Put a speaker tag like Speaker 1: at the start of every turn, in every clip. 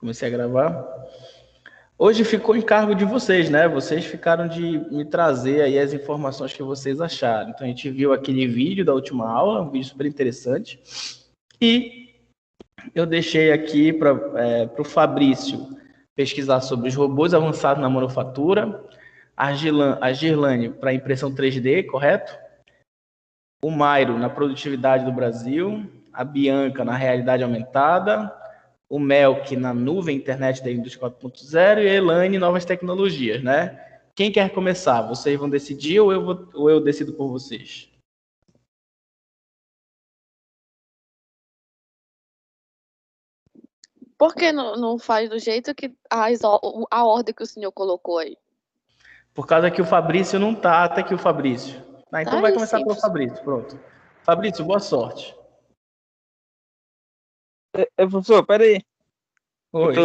Speaker 1: Comecei a gravar. Hoje ficou em cargo de vocês, né? Vocês ficaram de me trazer aí as informações que vocês acharam. Então a gente viu aquele vídeo da última aula, um vídeo super interessante. E eu deixei aqui para o Fabrício pesquisar sobre os robôs avançados na manufatura, a Girlane para impressão 3D, correto? O Mairo na produtividade do Brasil, a Bianca na realidade aumentada, o Melk na nuvem internet da indústria 4.0 e a Elaine novas tecnologias, né? Quem quer começar? Vocês vão decidir ou eu decido por vocês?
Speaker 2: Por que não faz do jeito que a ordem que o senhor colocou aí?
Speaker 1: Por causa que o Fabrício não tá, até que o Fabrício. Ah, então vai começar pelo Fabrício, pronto. Fabrício, boa sorte.
Speaker 3: Professor, peraí.
Speaker 1: Oi.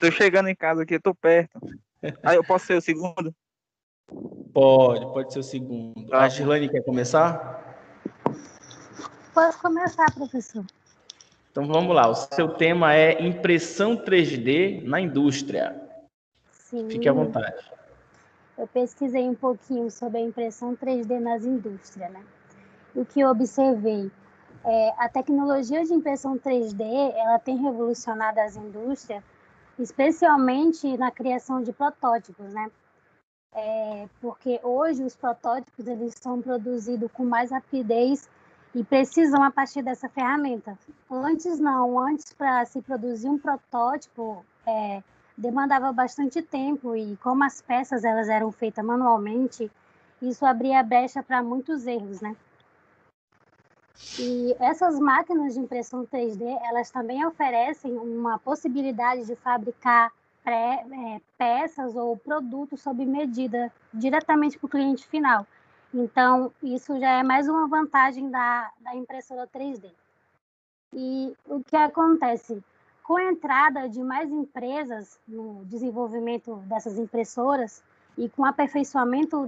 Speaker 3: Tô chegando em casa aqui, eu tô perto. Aí eu posso ser o segundo?
Speaker 1: Pode ser o segundo. A Girlane quer começar?
Speaker 4: Posso começar, professor.
Speaker 1: Então vamos lá. O seu tema é impressão 3D na indústria.
Speaker 4: Sim.
Speaker 1: Fique à vontade.
Speaker 4: Eu pesquisei um pouquinho sobre a impressão 3D nas indústrias, né? O que eu observei a tecnologia de impressão 3D, ela tem revolucionado as indústrias, especialmente na criação de protótipos, né? Porque hoje os protótipos eles são produzidos com mais rapidez e precisam a partir dessa ferramenta. Antes para se produzir um protótipo demandava bastante tempo e como as peças elas eram feitas manualmente, isso abria brecha para muitos erros, né? E essas máquinas de impressão 3D, elas também oferecem uma possibilidade de fabricar peças ou produtos sob medida diretamente para o cliente final. Então, isso já é mais uma vantagem da impressora 3D. E o que acontece? Com a entrada de mais empresas no desenvolvimento dessas impressoras e com o aperfeiçoamento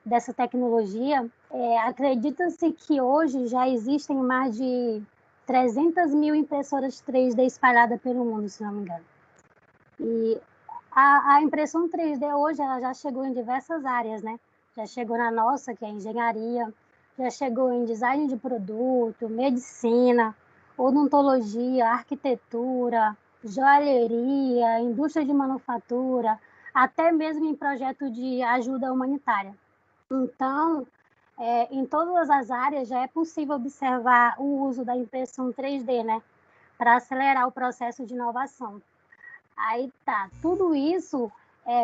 Speaker 4: dessa tecnologia, acredita-se que hoje já existem mais de 300 mil impressoras 3D espalhadas pelo mundo, se não me engano. E a impressão 3D hoje ela já chegou em diversas áreas, né? Já chegou na nossa, que é a engenharia, já chegou em design de produto, medicina, odontologia, arquitetura, joalheria, indústria de manufatura, até mesmo em projeto de ajuda humanitária. Então, em todas as áreas já é possível observar o uso da impressão 3D, né? Para acelerar o processo de inovação. Aí tá, tudo isso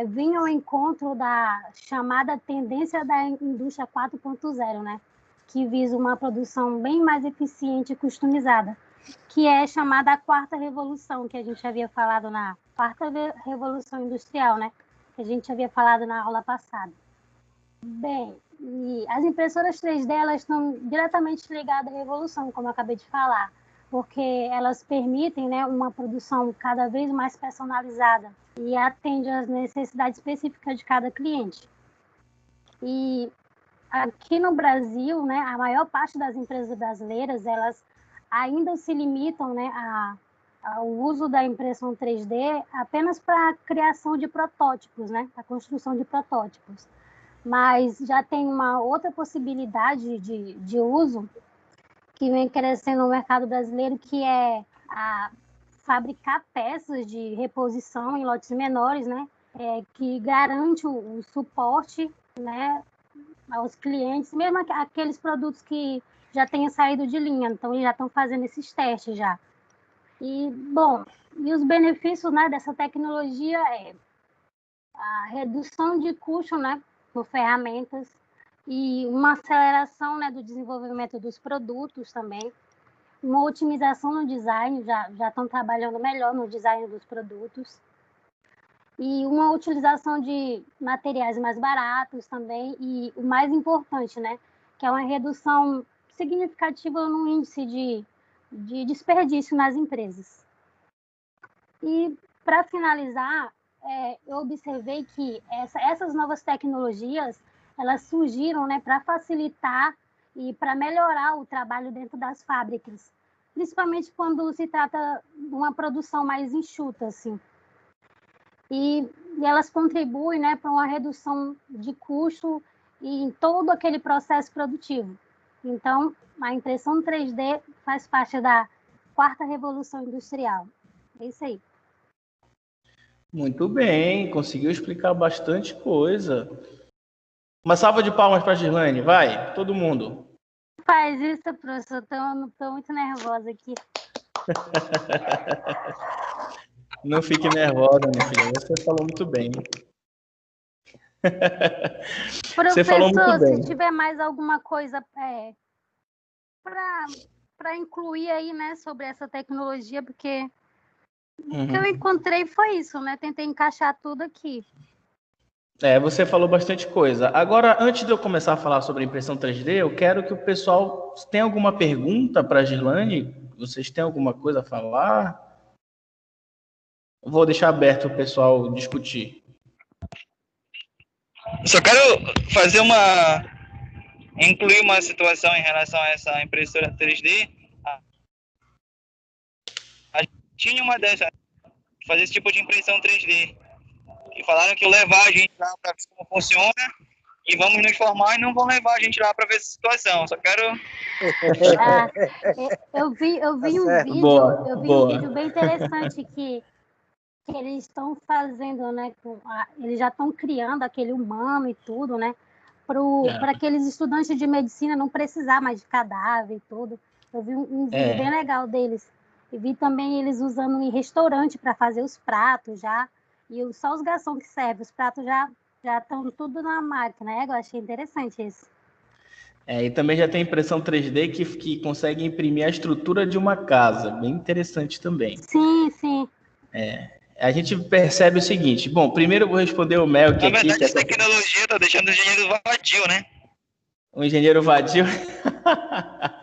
Speaker 4: vinha ao encontro da chamada tendência da indústria 4.0, né? Que visa uma produção bem mais eficiente e customizada, que é chamada a quarta revolução, que a gente havia falado na quarta revolução industrial, né? Que a gente havia falado na aula passada. Bem, e as impressoras 3D elas estão diretamente ligadas à revolução, como eu acabei de falar, porque elas permitem, né, uma produção cada vez mais personalizada e atende às necessidades específicas de cada cliente. E aqui no Brasil, né, a maior parte das empresas brasileiras elas ainda se limitam, né, ao uso da impressão 3D apenas para a criação de protótipos, né, a construção de protótipos. Mas já tem uma outra possibilidade de uso que vem crescendo no mercado brasileiro, que é fabricar peças de reposição em lotes menores, né? Que garante o suporte, né, aos clientes, mesmo aqueles produtos que já tenham saído de linha, então eles já estão fazendo esses testes já. E, bom, e os benefícios, né, dessa tecnologia é a redução de custo, né, por ferramentas e uma aceleração, né, do desenvolvimento dos produtos também, uma otimização no design, já estão trabalhando melhor no design dos produtos e uma utilização de materiais mais baratos também e o mais importante, né, que é uma redução significativa no índice de desperdício nas empresas. E, para finalizar, eu observei que essas novas tecnologias elas surgiram, né, para facilitar e para melhorar o trabalho dentro das fábricas, principalmente quando se trata de uma produção mais enxuta, assim. E elas contribuem, né, para uma redução de custo em todo aquele processo produtivo. Então, a impressão 3D faz parte da quarta revolução industrial. É isso aí.
Speaker 1: Muito bem, conseguiu explicar bastante coisa. Uma salva de palmas para a Girlane, vai, todo mundo.
Speaker 4: Faz isso, professor. Estou muito nervosa aqui.
Speaker 1: Não fique nervosa, minha filha. Você falou muito bem. Você falou muito
Speaker 4: Professor,
Speaker 1: bem.
Speaker 4: se tiver mais alguma coisa para incluir aí, né, sobre essa tecnologia, porque o que eu encontrei foi isso, né? Tentei encaixar tudo aqui.
Speaker 1: Você falou bastante coisa. Agora, antes de eu começar a falar sobre impressão 3D, eu quero que o pessoal tenha alguma pergunta para a Girlane. Vocês têm alguma coisa a falar? Vou deixar aberto o pessoal discutir.
Speaker 3: Só quero incluir uma situação em relação a essa impressora 3D. A gente tinha uma dessa, fazer esse tipo de impressão 3D. E falaram que iam levar a gente lá para ver como funciona e vamos nos formar e não vão levar a gente lá para ver essa situação. Só quero...
Speaker 4: Eu vi um vídeo, um vídeo bem interessante que eles estão fazendo, né? Eles já estão criando aquele humano e tudo, né? Para aqueles estudantes de medicina não precisar mais de cadáver e tudo. Eu vi um vídeo bem legal deles. E vi também eles usando em restaurante para fazer os pratos já. E só os garçons que servem, os pratos já estão tudo na máquina, né? Eu achei interessante isso.
Speaker 1: E também já tem impressão 3D que consegue imprimir a estrutura de uma casa. Bem interessante também.
Speaker 4: Sim.
Speaker 1: A gente percebe o seguinte. Bom, primeiro eu vou responder o Mel aqui.
Speaker 3: Na verdade, essa tecnologia está deixando o engenheiro vadio, né?
Speaker 1: O engenheiro vadio.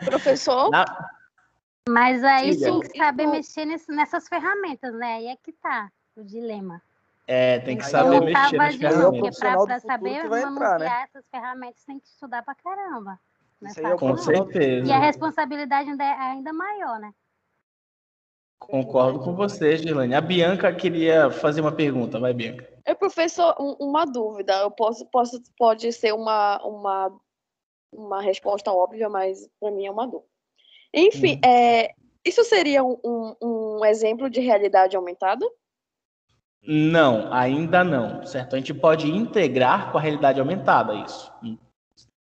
Speaker 2: Professor?
Speaker 4: Mas aí tem que saber mexer nessas ferramentas, né? Aí é que tá o dilema.
Speaker 1: Tem que saber mexer nas ferramentas.
Speaker 4: Porque para saber manusear essas ferramentas tem que estudar pra caramba.
Speaker 1: Com certeza.
Speaker 4: E a responsabilidade é ainda maior, né?
Speaker 1: Concordo com você, Girlane. A Bianca queria fazer uma pergunta. Vai, Bianca.
Speaker 2: Professor, uma dúvida. Pode ser uma resposta óbvia, mas para mim é uma dúvida. Enfim, isso seria um exemplo de realidade aumentada?
Speaker 1: Não, ainda não, certo? A gente pode integrar com a realidade aumentada isso.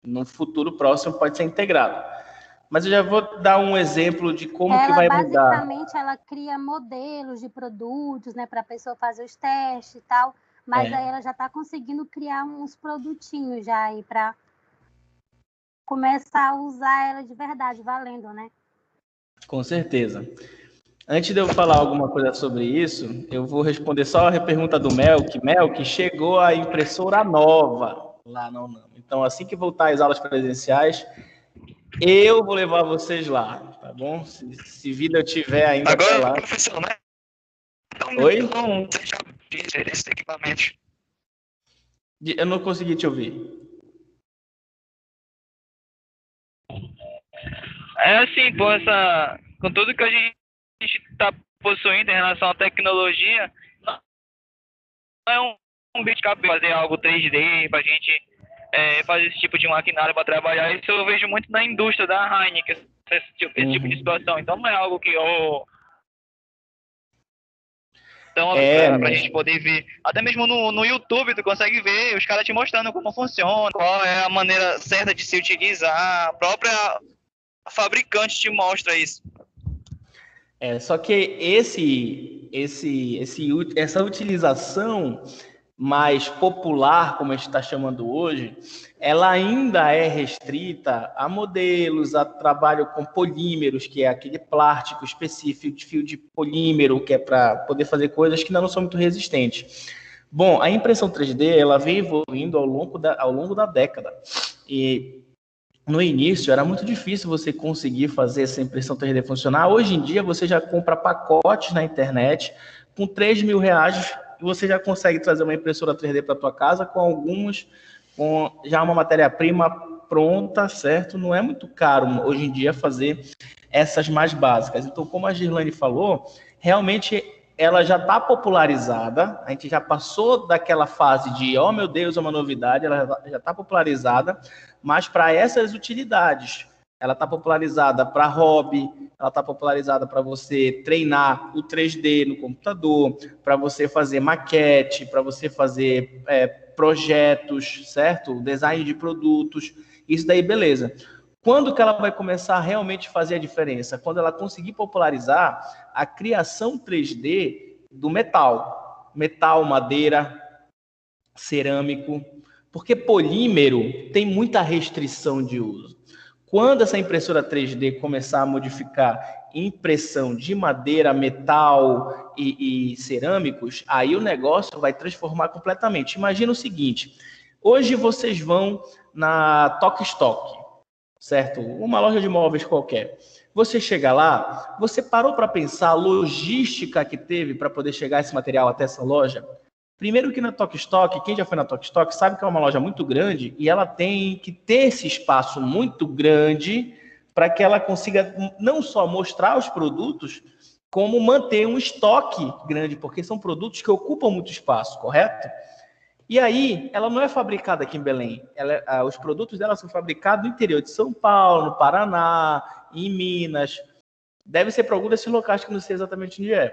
Speaker 1: No futuro próximo pode ser integrado. Mas eu já vou dar um exemplo de como que vai mudar.
Speaker 4: Basicamente, ela cria modelos de produtos, né, para a pessoa fazer os testes e tal, mas aí ela já está conseguindo criar uns produtinhos já aí para começar a usar ela de verdade, valendo, né?
Speaker 1: Com certeza. Antes de eu falar alguma coisa sobre isso, eu vou responder só a pergunta do Melk. Melk, chegou a impressora nova lá na UNAM. Então, assim que voltar às aulas presenciais, eu vou levar vocês lá, tá bom? Se vida eu tiver ainda
Speaker 3: agora,
Speaker 1: lá.
Speaker 3: Professor, né?
Speaker 1: Oi?
Speaker 3: Não, esse equipamento.
Speaker 1: Eu não consegui te ouvir.
Speaker 3: É assim, com tudo que a gente está possuindo em relação à tecnologia, não é um bicho de fazer algo 3D para a gente fazer esse tipo de maquinário para trabalhar. Isso eu vejo muito na indústria da Heineken, esse tipo de situação. Então não é algo que para a gente poder ver. Até mesmo no YouTube tu consegue ver os caras te mostrando como funciona, qual é a maneira certa de se utilizar. A própria fabricante te mostra isso.
Speaker 1: Só que essa utilização mais popular, como a gente está chamando hoje, ela ainda é restrita a modelos, a trabalho com polímeros, que é aquele plástico específico de fio de polímero, que é para poder fazer coisas que ainda não são muito resistentes. Bom, a impressão 3D ela vem evoluindo ao longo da década. E no início era muito difícil você conseguir fazer essa impressão 3D funcionar. Hoje em dia você já compra pacotes na internet com R$3.000 e você já consegue trazer uma impressora 3D para tua casa com já uma matéria-prima pronta, certo? Não é muito caro hoje em dia fazer essas mais básicas. Então, como a Girlane falou, realmente ela já está popularizada, a gente já passou daquela fase de, oh meu Deus, é uma novidade, ela já está popularizada, mas para essas utilidades. Ela está popularizada para hobby, ela está popularizada para você treinar o 3D no computador, para você fazer maquete, para você fazer projetos, certo? Design de produtos, isso daí, beleza. Quando que ela vai começar a realmente fazer a diferença? Quando ela conseguir popularizar a criação 3D do metal. Metal, madeira, cerâmico. Porque polímero tem muita restrição de uso. Quando essa impressora 3D começar a modificar impressão de madeira, metal e cerâmicos, aí o negócio vai transformar completamente. Imagina o seguinte, hoje vocês vão na Tok Stock, certo? Uma loja de móveis qualquer. Você chega lá, você parou para pensar a logística que teve para poder chegar esse material até essa loja? Primeiro que na Tok Stock, quem já foi na Tok Stock sabe que é uma loja muito grande e ela tem que ter esse espaço muito grande para que ela consiga não só mostrar os produtos, como manter um estoque grande, porque são produtos que ocupam muito espaço, correto? E aí, ela não é fabricada aqui em Belém. Os produtos dela são fabricados no interior de São Paulo, no Paraná, em Minas. Deve ser para algum desses locais que não sei exatamente onde é.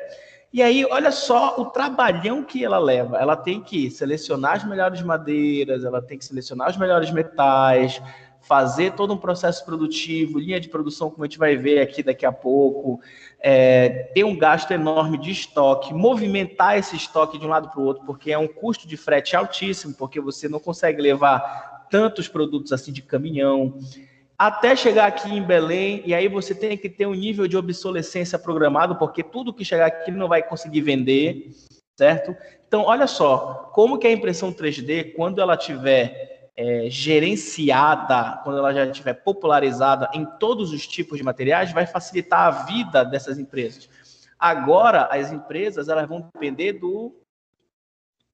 Speaker 1: E aí, olha só o trabalhão que ela leva. Ela tem que selecionar as melhores madeiras, ela tem que selecionar os melhores metais, fazer todo um processo produtivo, linha de produção, como a gente vai ver aqui daqui a pouco, ter um gasto enorme de estoque, movimentar esse estoque de um lado para o outro, porque é um custo de frete altíssimo, porque você não consegue levar tantos produtos assim de caminhão, até chegar aqui em Belém, e aí você tem que ter um nível de obsolescência programado, porque tudo que chegar aqui não vai conseguir vender, certo? Então, olha só, como que a impressão 3D, quando ela tiver gerenciada, quando ela já estiver popularizada em todos os tipos de materiais, vai facilitar a vida dessas empresas. Agora, as empresas elas vão depender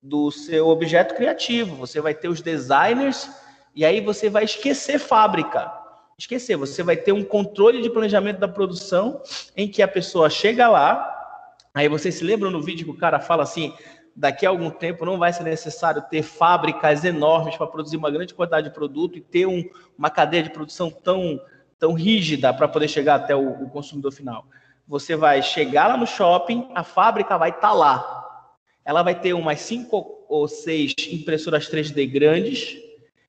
Speaker 1: do seu objeto criativo. Você vai ter os designers e aí você vai esquecer fábrica. Esquecer, você vai ter um controle de planejamento da produção em que a pessoa chega lá, aí vocês se lembram no vídeo que o cara fala assim, daqui a algum tempo não vai ser necessário ter fábricas enormes para produzir uma grande quantidade de produto e ter uma cadeia de produção tão rígida para poder chegar até o consumidor final. Você vai chegar lá no shopping, a fábrica vai estar lá. Ela vai ter umas 5 ou 6 impressoras 3D grandes,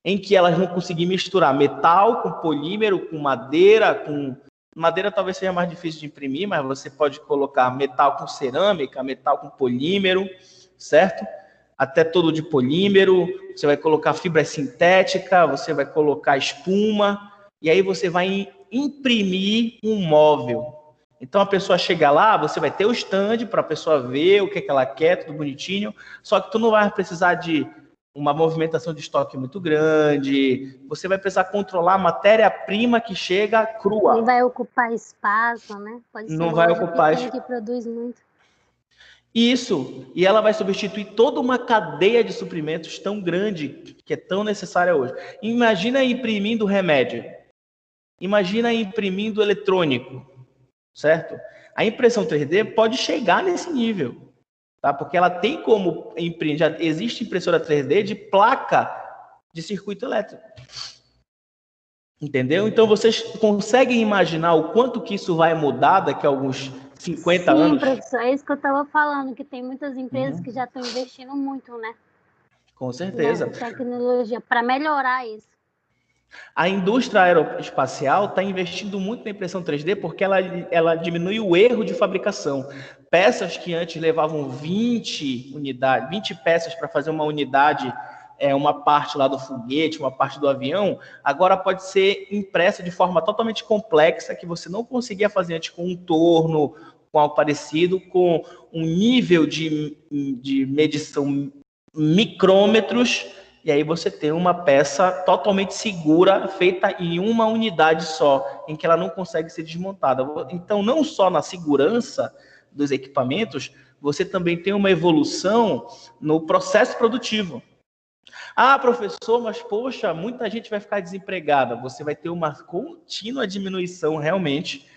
Speaker 1: em que elas vão conseguir misturar metal com polímero, com madeira, Madeira talvez seja mais difícil de imprimir, mas você pode colocar metal com cerâmica, metal com polímero, certo? Até todo de polímero, você vai colocar fibra sintética, você vai colocar espuma, e aí você vai imprimir um móvel. Então a pessoa chega lá, você vai ter o stand para a pessoa ver o que ela quer, tudo bonitinho, só que tu não vai precisar de uma movimentação de estoque muito grande, você vai precisar controlar a matéria-prima que chega crua.
Speaker 4: Não vai ocupar espaço, né? Pode ser
Speaker 1: não vai ocupar
Speaker 4: espaço que produz muito.
Speaker 1: Isso, e ela vai substituir toda uma cadeia de suprimentos tão grande, que é tão necessária hoje. Imagina imprimindo remédio, imagina imprimindo eletrônico, certo? A impressão 3D pode chegar nesse nível, tá? Porque ela tem como imprimir, já existe impressora 3D de placa de circuito elétrico. Entendeu? Então vocês conseguem imaginar o quanto que isso vai mudar daqui a alguns 50 anos?
Speaker 4: Sim, professor, é isso que eu estava falando, que tem muitas empresas que já estão investindo muito, né?
Speaker 1: Com certeza.
Speaker 4: Na tecnologia, para melhorar isso.
Speaker 1: A indústria aeroespacial está investindo muito na impressão 3D porque ela diminui o erro de fabricação. Peças que antes levavam 20 peças para fazer uma unidade, uma parte lá do foguete, uma parte do avião, agora pode ser impressa de forma totalmente complexa que você não conseguia fazer antes com um torno, com algo parecido, com um nível de medição micrômetros. E aí você tem uma peça totalmente segura, feita em uma unidade só, em que ela não consegue ser desmontada. Então, não só na segurança dos equipamentos, você também tem uma evolução no processo produtivo. Ah, professor, mas poxa, muita gente vai ficar desempregada. Você vai ter uma contínua diminuição realmente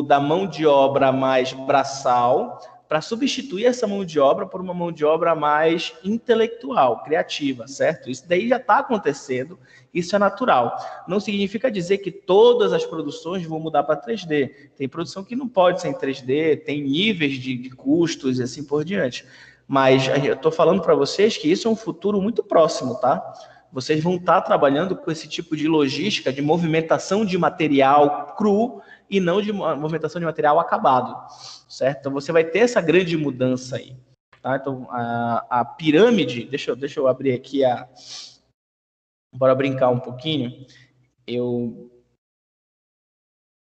Speaker 1: da mão de obra mais braçal para substituir essa mão de obra por uma mão de obra mais intelectual, criativa, certo? Isso daí já está acontecendo, isso é natural. Não significa dizer que todas as produções vão mudar para 3D. Tem produção que não pode ser em 3D, tem níveis de custos e assim por diante. Mas eu estou falando para vocês que isso é um futuro muito próximo, tá? Vocês vão estar trabalhando com esse tipo de logística, de movimentação de material cru e não de movimentação de material acabado, certo? Então você vai ter essa grande mudança aí, tá? Então a pirâmide, deixa eu abrir aqui bora brincar um pouquinho.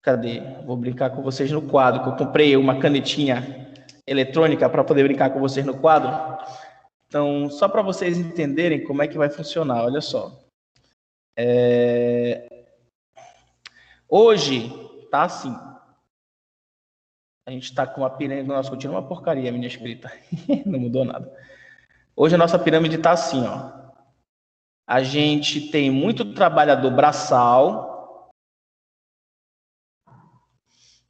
Speaker 1: Cadê? Vou brincar com vocês no quadro, que eu comprei uma canetinha eletrônica para poder brincar com vocês no quadro. Então, só para vocês entenderem como é que vai funcionar, olha só. Hoje tá assim. A gente está com uma pirâmide, nossa, continua uma porcaria a minha escrita. Não mudou nada. Hoje a nossa pirâmide está assim, ó. A gente tem muito trabalhador braçal.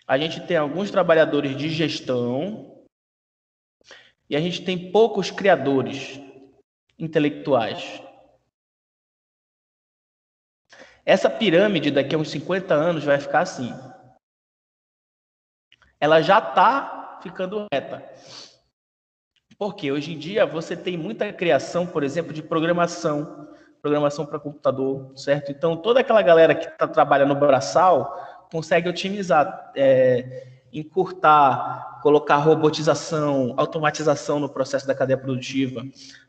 Speaker 1: A gente tem alguns trabalhadores de gestão. E a gente tem poucos criadores intelectuais. Essa pirâmide, daqui a uns 50 anos, vai ficar assim. Ela já está ficando reta. Porque hoje em dia você tem muita criação, por exemplo, de programação para computador, certo? Então, toda aquela galera que trabalha no braçal consegue otimizar, encurtar, colocar robotização, automatização no processo da cadeia produtiva.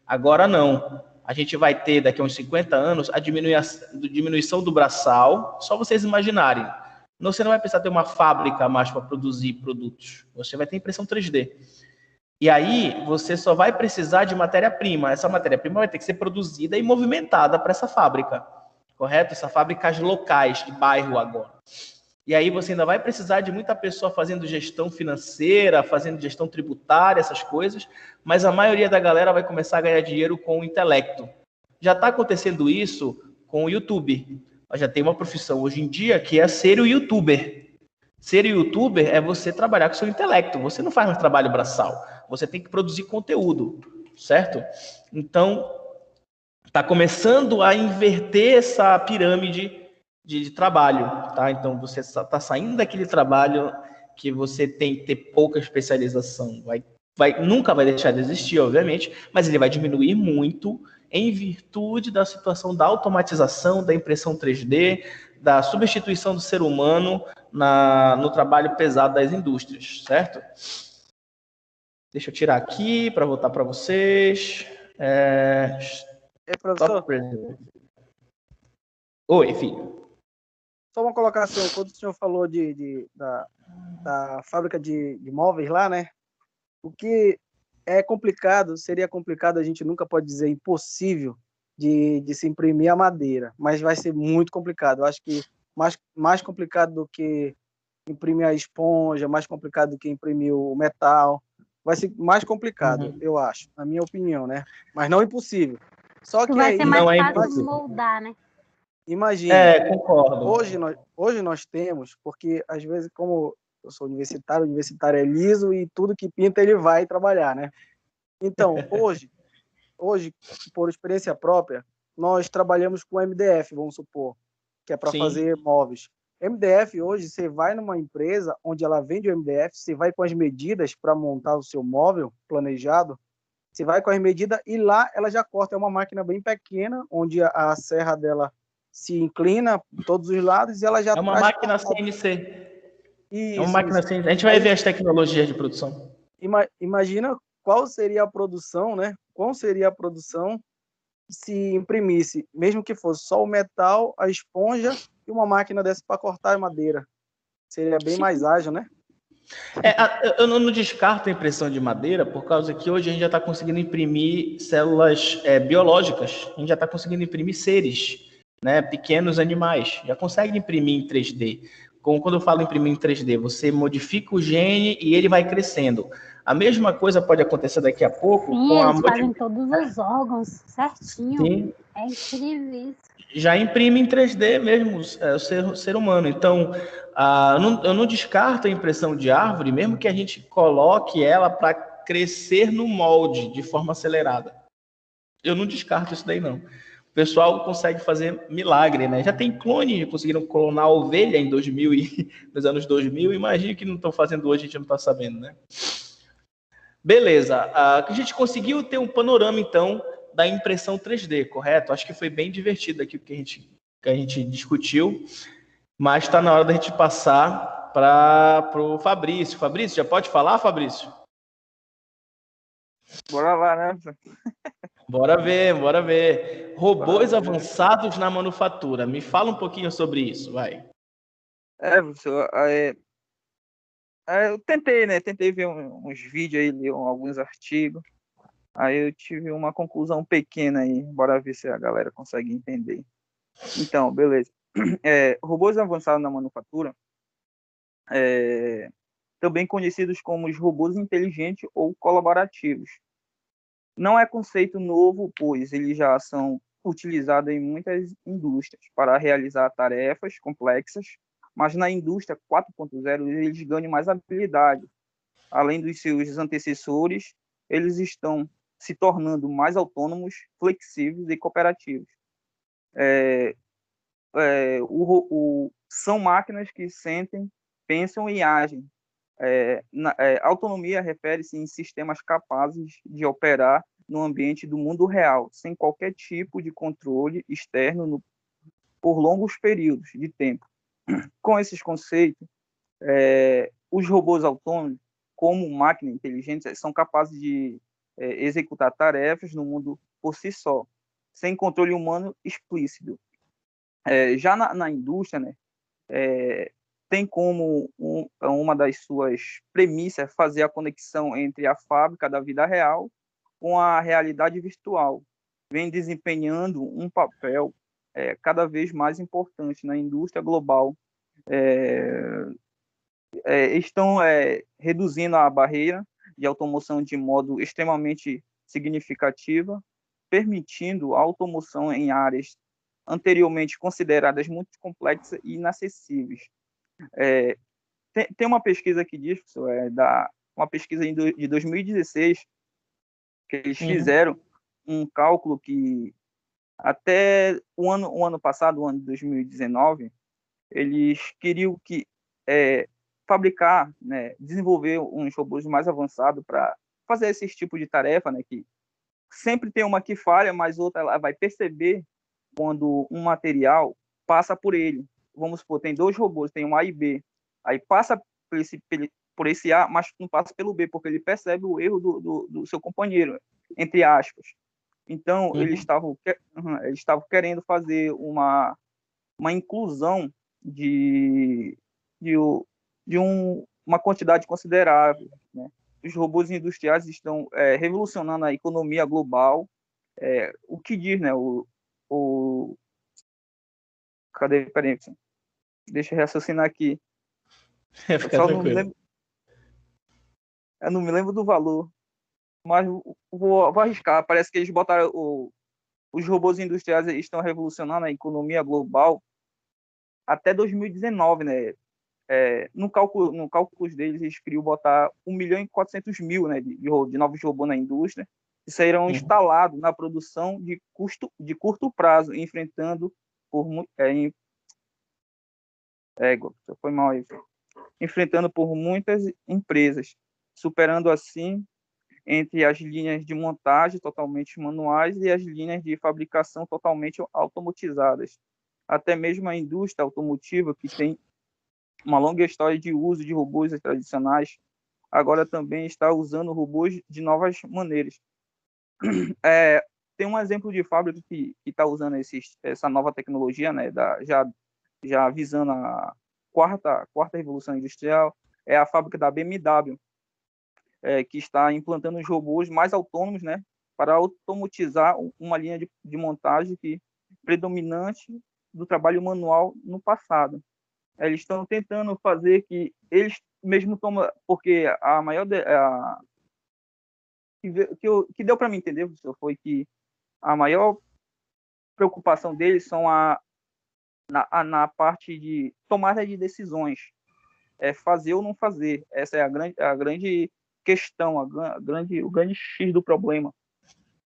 Speaker 1: Agora não. A gente vai ter, daqui a uns 50 anos, a diminuição do braçal, só vocês imaginarem. Você não vai precisar ter uma fábrica mais para produzir produtos. Você vai ter impressão 3D. E aí, você só vai precisar de matéria-prima. Essa matéria-prima vai ter que ser produzida e movimentada para essa fábrica. Correto? Essas fábricas locais, de bairro agora. E aí você ainda vai precisar de muita pessoa fazendo gestão financeira, fazendo gestão tributária, essas coisas, mas a maioria da galera vai começar a ganhar dinheiro com o intelecto. Já está acontecendo isso com o YouTube. Já tem uma profissão hoje em dia que é ser o youtuber. Ser youtuber é você trabalhar com o seu intelecto. Você não faz mais trabalho braçal. Você tem que produzir conteúdo, certo? Então, está começando a inverter essa pirâmide de trabalho, tá? Então, você está saindo daquele trabalho que você tem que ter pouca especialização. Nunca vai deixar de existir, obviamente, mas ele vai diminuir muito em virtude da situação da automatização, da impressão 3D, da substituição do ser humano no trabalho pesado das indústrias, certo? Deixa eu tirar aqui para voltar para vocês.
Speaker 5: Professor?
Speaker 1: Oi, filho.
Speaker 5: Só uma colocação, quando o senhor falou da fábrica de móveis lá, né? O que é complicado, seria complicado, a gente nunca pode dizer impossível de se imprimir a madeira, mas vai ser muito complicado. Eu acho que mais complicado do que imprimir a esponja, mais complicado do que imprimir o metal. Vai ser mais complicado, eu acho, na minha opinião, né? Mas não impossível. Só que
Speaker 4: vai
Speaker 5: aí,
Speaker 4: ser mais
Speaker 1: não é
Speaker 4: fácil
Speaker 1: impossível.
Speaker 4: moldar, né?
Speaker 5: Imagina.
Speaker 1: Concordo.
Speaker 5: Hoje nós temos, porque às vezes, como eu sou universitário é liso e tudo que pinta ele vai trabalhar, né? Então, hoje, por experiência própria, nós trabalhamos com MDF, vamos supor, que é para fazer móveis. MDF, hoje, você vai numa empresa onde ela vende o MDF, você vai com as medidas para montar o seu móvel planejado, você vai com as medidas e lá ela já corta. É uma máquina bem pequena, onde a serra dela se inclina por todos os lados e ela já...
Speaker 1: É uma máquina CNC.
Speaker 5: Isso,
Speaker 1: é uma máquina CNC. A gente vai ver as tecnologias de produção.
Speaker 5: Imagina qual seria a produção, né? Qual seria a produção se imprimisse, mesmo que fosse só o metal, a esponja e uma máquina dessa para cortar a madeira. Seria bem mais ágil, né?
Speaker 1: Eu não descarto a impressão de madeira, por causa que hoje a gente já está conseguindo imprimir células biológicas, a gente já está conseguindo imprimir seres, né, pequenos animais, já consegue imprimir em 3D. Como quando eu falo imprimir em 3D, você modifica o gene e ele vai crescendo. A mesma coisa pode acontecer daqui a pouco.
Speaker 4: Sim, eles fazem todos os órgãos certinho.
Speaker 1: Sim.
Speaker 4: É incrível isso.
Speaker 1: já imprime em 3D mesmo o ser humano. Então, eu não descarto a impressão de árvore, mesmo que a gente coloque ela para crescer no molde de forma acelerada. Eu não descarto isso daí, não. O pessoal consegue fazer milagre, né? Já tem clone, conseguiram clonar a ovelha em 2000 nos anos 2000. Imagina que não estão fazendo hoje, a gente não está sabendo, né? Beleza. A gente conseguiu ter um panorama, então, da impressão 3D, correto? Acho que foi bem divertido aqui o que a gente discutiu, mas está na hora da gente passar para o Fabrício. Fabrício, já pode falar, Fabrício?
Speaker 3: Bora lá, né?
Speaker 1: Bora ver, bora ver. Robôs
Speaker 3: Bora ver.
Speaker 1: avançados na manufatura. Me fala um pouquinho sobre isso, vai.
Speaker 3: Professor, eu tentei, né? Tentei ver uns vídeos aí, ler alguns artigos. Aí eu tive uma conclusão pequena aí. Bora ver se a galera consegue entender. Então, beleza. Robôs avançados na manufatura, também conhecidos como os robôs inteligentes ou colaborativos. Não é conceito novo, pois eles já são utilizados em muitas indústrias para realizar tarefas complexas, mas na indústria 4.0 eles ganham mais habilidade. Além dos seus antecessores, eles estão se tornando mais autônomos, flexíveis e cooperativos. São máquinas que sentem, pensam e agem. Autonomia refere-se em sistemas capazes de operar no ambiente do mundo real, sem qualquer tipo de controle externo por longos períodos de tempo. Com esses conceitos, os robôs autônomos, como máquinas inteligentes, são capazes de executar tarefas no mundo por si só, sem controle humano explícito. Já na indústria, né, tem como uma das suas premissas fazer a conexão entre a fábrica da vida real com a realidade virtual. Vem desempenhando um papel cada vez mais importante na indústria global. Estão reduzindo a barreira de automoção de modo extremamente significativa, permitindo a automoção em áreas anteriormente consideradas muito complexas e inacessíveis. Tem uma pesquisa que diz, professor, uma pesquisa de 2016, que eles fizeram um cálculo que até o ano passado, o ano de 2019, eles queriam fabricar, né, desenvolver uns robôs mais avançados para fazer esse tipo de tarefa, né, que sempre tem uma que falha, mas outra ela vai perceber quando um material passa por ele. Vamos supor, tem dois robôs, tem um A e B. Aí passa por esse A, mas não passa pelo B, porque ele percebe o erro do seu companheiro, entre aspas. Então, eles estavam querendo fazer uma inclusão de uma quantidade considerável, né? Os robôs industriais estão revolucionando a economia global. O que diz, né? Cadê? Peraí, deixa eu raciocinar aqui.
Speaker 1: Fica tranquilo.
Speaker 3: Eu não me lembro do valor, mas vou arriscar. Parece que eles botaram os robôs industriais estão revolucionando a economia global até 2019, né? No cálculo deles, eles queriam botar 1.400.000, né, de novos robôs na indústria, que serão instalados na produção de curto prazo, enfrentando por muitas empresas, superando assim entre as linhas de montagem totalmente manuais e as linhas de fabricação totalmente automatizadas. Até mesmo a indústria automotiva, que tem uma longa história de uso de robôs tradicionais, agora também está usando robôs de novas maneiras. Tem um exemplo de fábrica que está usando essa nova tecnologia, né, já visando a quarta revolução industrial, é a fábrica da BMW, que está implantando os robôs mais autônomos, né, para automatizar uma linha de montagem predominante do trabalho manual no passado. Eles estão tentando fazer que eles mesmo tomam, porque a maior que deu para mim entender, professor, foi que a maior
Speaker 6: preocupação deles são na parte de tomada de decisões, fazer ou não fazer. Essa é a grande questão, o grande X do problema.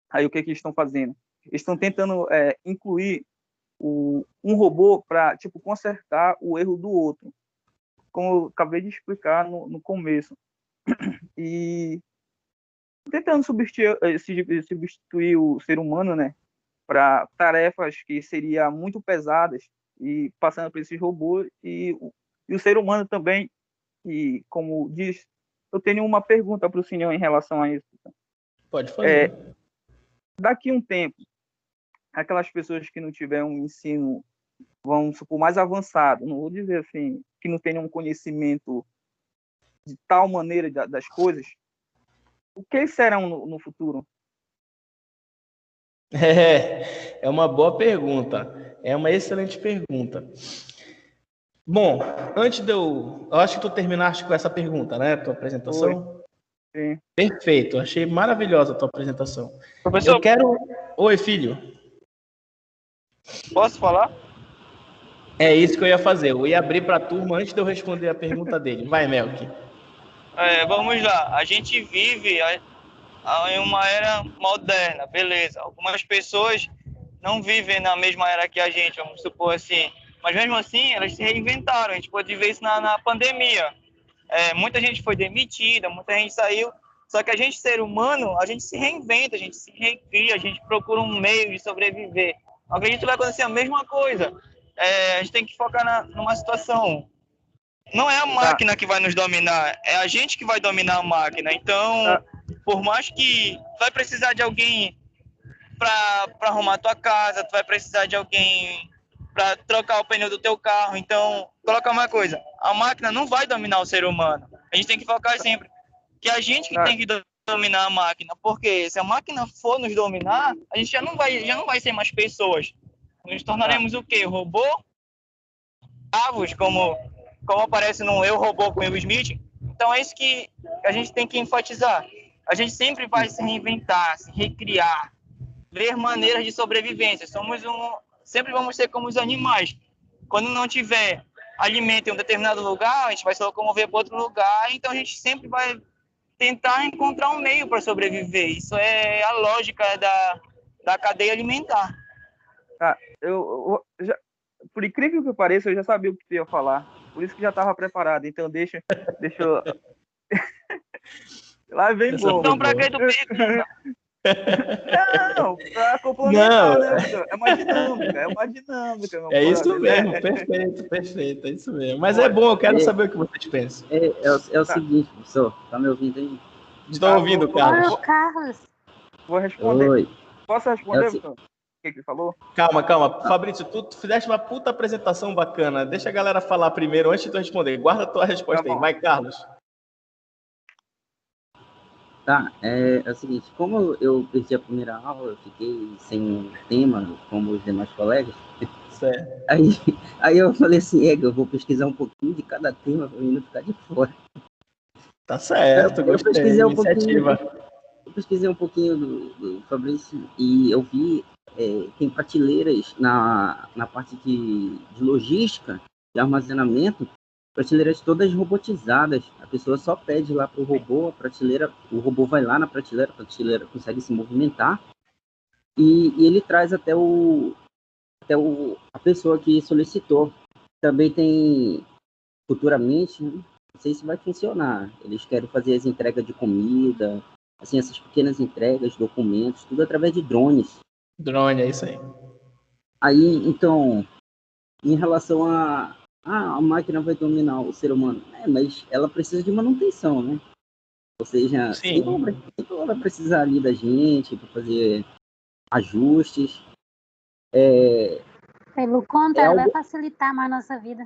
Speaker 6: Aí o que eles estão fazendo? Eles estão tentando incluir um robô para consertar o erro do outro, como eu acabei de explicar no começo. E tentando substituir o ser humano, né, para tarefas que seriam muito pesadas, e passando por esses robôs, e o ser humano também. E, como diz, eu tenho uma pergunta para o senhor em relação a isso.
Speaker 1: Pode fazer.
Speaker 6: Daqui a um tempo, aquelas pessoas que não tiverem um ensino, vamos supor, mais avançado, não vou dizer assim, que não tenham um conhecimento de tal maneira das coisas, o que serão no futuro?
Speaker 1: É uma boa pergunta. É uma excelente pergunta. Bom, antes de eu acho que tu terminaste com essa pergunta, né? Tua apresentação.
Speaker 6: Sim.
Speaker 1: Perfeito. Achei maravilhosa a tua apresentação.
Speaker 3: Professor,
Speaker 1: Eu quero... Oi, filho.
Speaker 3: posso falar?
Speaker 1: É isso que eu ia fazer. Eu ia abrir para a turma antes de eu responder a pergunta dele. Vai, Melk.
Speaker 3: Vamos lá. A gente vive em uma era moderna, beleza. Algumas pessoas não vivem na mesma era que a gente, vamos supor assim. Mas mesmo assim, elas se reinventaram. A gente pode ver isso na pandemia. Muita gente foi demitida, muita gente saiu. Só que a gente, ser humano, a gente se reinventa, a gente se recria, a gente procura um meio de sobreviver. Eu acredito que vai acontecer a mesma coisa. A gente tem que focar numa situação. Não é a máquina que vai nos dominar, é a gente que vai dominar a máquina. Então, por mais que tu vai precisar de alguém para arrumar a tua casa, tu vai precisar de alguém para trocar o pneu do teu carro. Então, coloca uma coisa, a máquina não vai dominar o ser humano. A gente tem que focar sempre que a gente que tem que dominar a máquina, porque se a máquina for nos dominar, a gente já não vai ser mais pessoas. Nos tornaremos o quê? Robô? Avos, como aparece no Eu, Robô com Will Smith. Então é isso que a gente tem que enfatizar. A gente sempre vai se reinventar, se recriar, ver maneiras de sobrevivência. Sempre vamos ser como os animais. Quando não tiver alimento em um determinado lugar, a gente vai se locomover para outro lugar, então a gente sempre vai tentar encontrar um meio para sobreviver. Isso é a lógica da cadeia alimentar.
Speaker 6: Por incrível que pareça, eu já sabia o que tu ia falar. Por isso que já estava preparado. Então deixa eu... Lá vem bom.
Speaker 3: Então, para que tu pergunta?
Speaker 6: Não, para complementar, né? É uma dinâmica.
Speaker 1: É isso mesmo, perfeito, é isso mesmo. Mas é bom, eu quero saber o que vocês pensam.
Speaker 7: É o seguinte, professor, tá me ouvindo aí?
Speaker 1: Estou ouvindo, Carlos.
Speaker 4: Carlos.
Speaker 6: Vou responder.
Speaker 7: Oi.
Speaker 6: Posso responder, professor? O que ele falou?
Speaker 1: Calma. Fabrício, tu fizeste uma puta apresentação bacana. Deixa a galera falar primeiro, antes de tu responder. Guarda a tua resposta aí. Vai, Carlos.
Speaker 7: Tá, é o seguinte, como eu perdi a primeira aula, eu fiquei sem um tema, como os demais colegas.
Speaker 1: Certo.
Speaker 7: Aí eu falei assim, eu vou pesquisar um pouquinho de cada tema para mim não ficar de fora.
Speaker 1: Tá certo, gostei.
Speaker 7: Eu pesquisei um pouquinho do Fabrício e eu vi tem prateleiras na parte de logística, de armazenamento, prateleiras todas robotizadas. A pessoa só pede lá para o robô, o robô vai lá na prateleira, a prateleira consegue se movimentar e ele traz até a pessoa que solicitou. Também tem, futuramente, não sei se vai funcionar, eles querem fazer as entregas de comida, assim, essas pequenas entregas, documentos, tudo através de drones.
Speaker 1: Drone, é isso aí.
Speaker 7: Aí, então, em relação a máquina vai dominar o ser humano, mas ela precisa de manutenção, né? Ou seja, sempre ela vai precisar ali da gente para fazer ajustes.
Speaker 4: Pelo contrário, vai facilitar mais a nossa vida.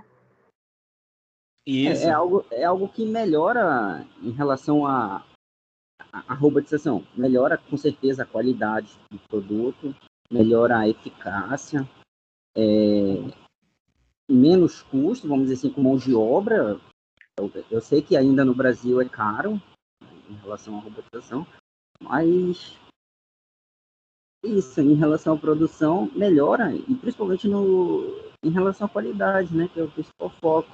Speaker 1: Isso.
Speaker 7: É algo que melhora em relação à robotização. Melhora, com certeza, a qualidade do produto, melhora a eficácia, menos custo, vamos dizer assim, com mão de obra. Eu sei que ainda no Brasil é caro em relação à robotização, mas Isso, em relação à produção, melhora, e principalmente em relação à qualidade, né? Que é o principal foco.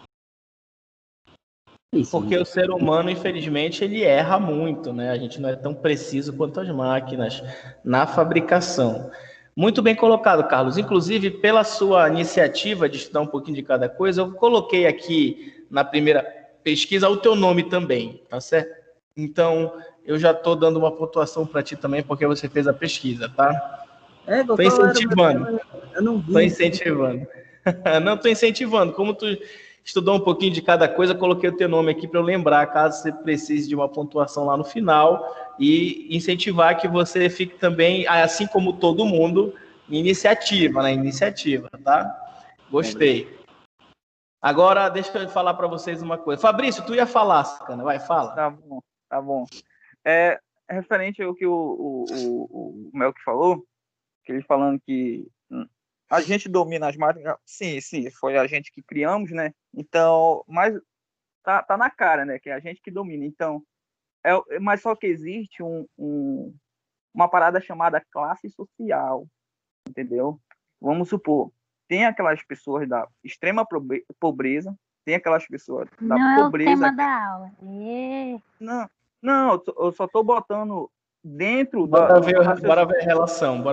Speaker 7: Isso,
Speaker 1: Porque o ser humano, infelizmente, ele erra muito, né? A gente não é tão preciso quanto as máquinas na fabricação. Muito bem colocado, Carlos. Inclusive, pela sua iniciativa de estudar um pouquinho de cada coisa, eu coloquei aqui na primeira pesquisa o teu nome também, tá certo? Então, eu já estou dando uma pontuação para ti também, porque você fez a pesquisa, tá? Estou
Speaker 7: qual era o meu
Speaker 1: incentivando.
Speaker 7: tema? Eu não
Speaker 1: Estou
Speaker 7: vi.
Speaker 1: incentivando. Não, estou incentivando. Como tu estudou um pouquinho de cada coisa, coloquei o teu nome aqui para eu lembrar, caso você precise de uma pontuação lá no final, e incentivar que você fique também, assim como todo mundo, na iniciativa, tá? Gostei. Agora, deixa eu falar para vocês uma coisa. Fabrício, tu ia falar, Sacana, vai, fala.
Speaker 6: Tá bom, tá bom. Referente ao que o Melk falou, que ele falando que a gente domina as máquinas, sim, foi a gente que criamos, né? Então, mas tá na cara, né? Que é a gente que domina. Então, mas só que existe uma parada chamada classe social, entendeu? Vamos supor, tem aquelas pessoas da extrema pobreza, tem aquelas pessoas da
Speaker 4: Não é o
Speaker 6: pobreza.
Speaker 4: tema da aula.
Speaker 6: Não, eu só tô botando dentro
Speaker 1: Bora
Speaker 6: do
Speaker 1: ver a relação,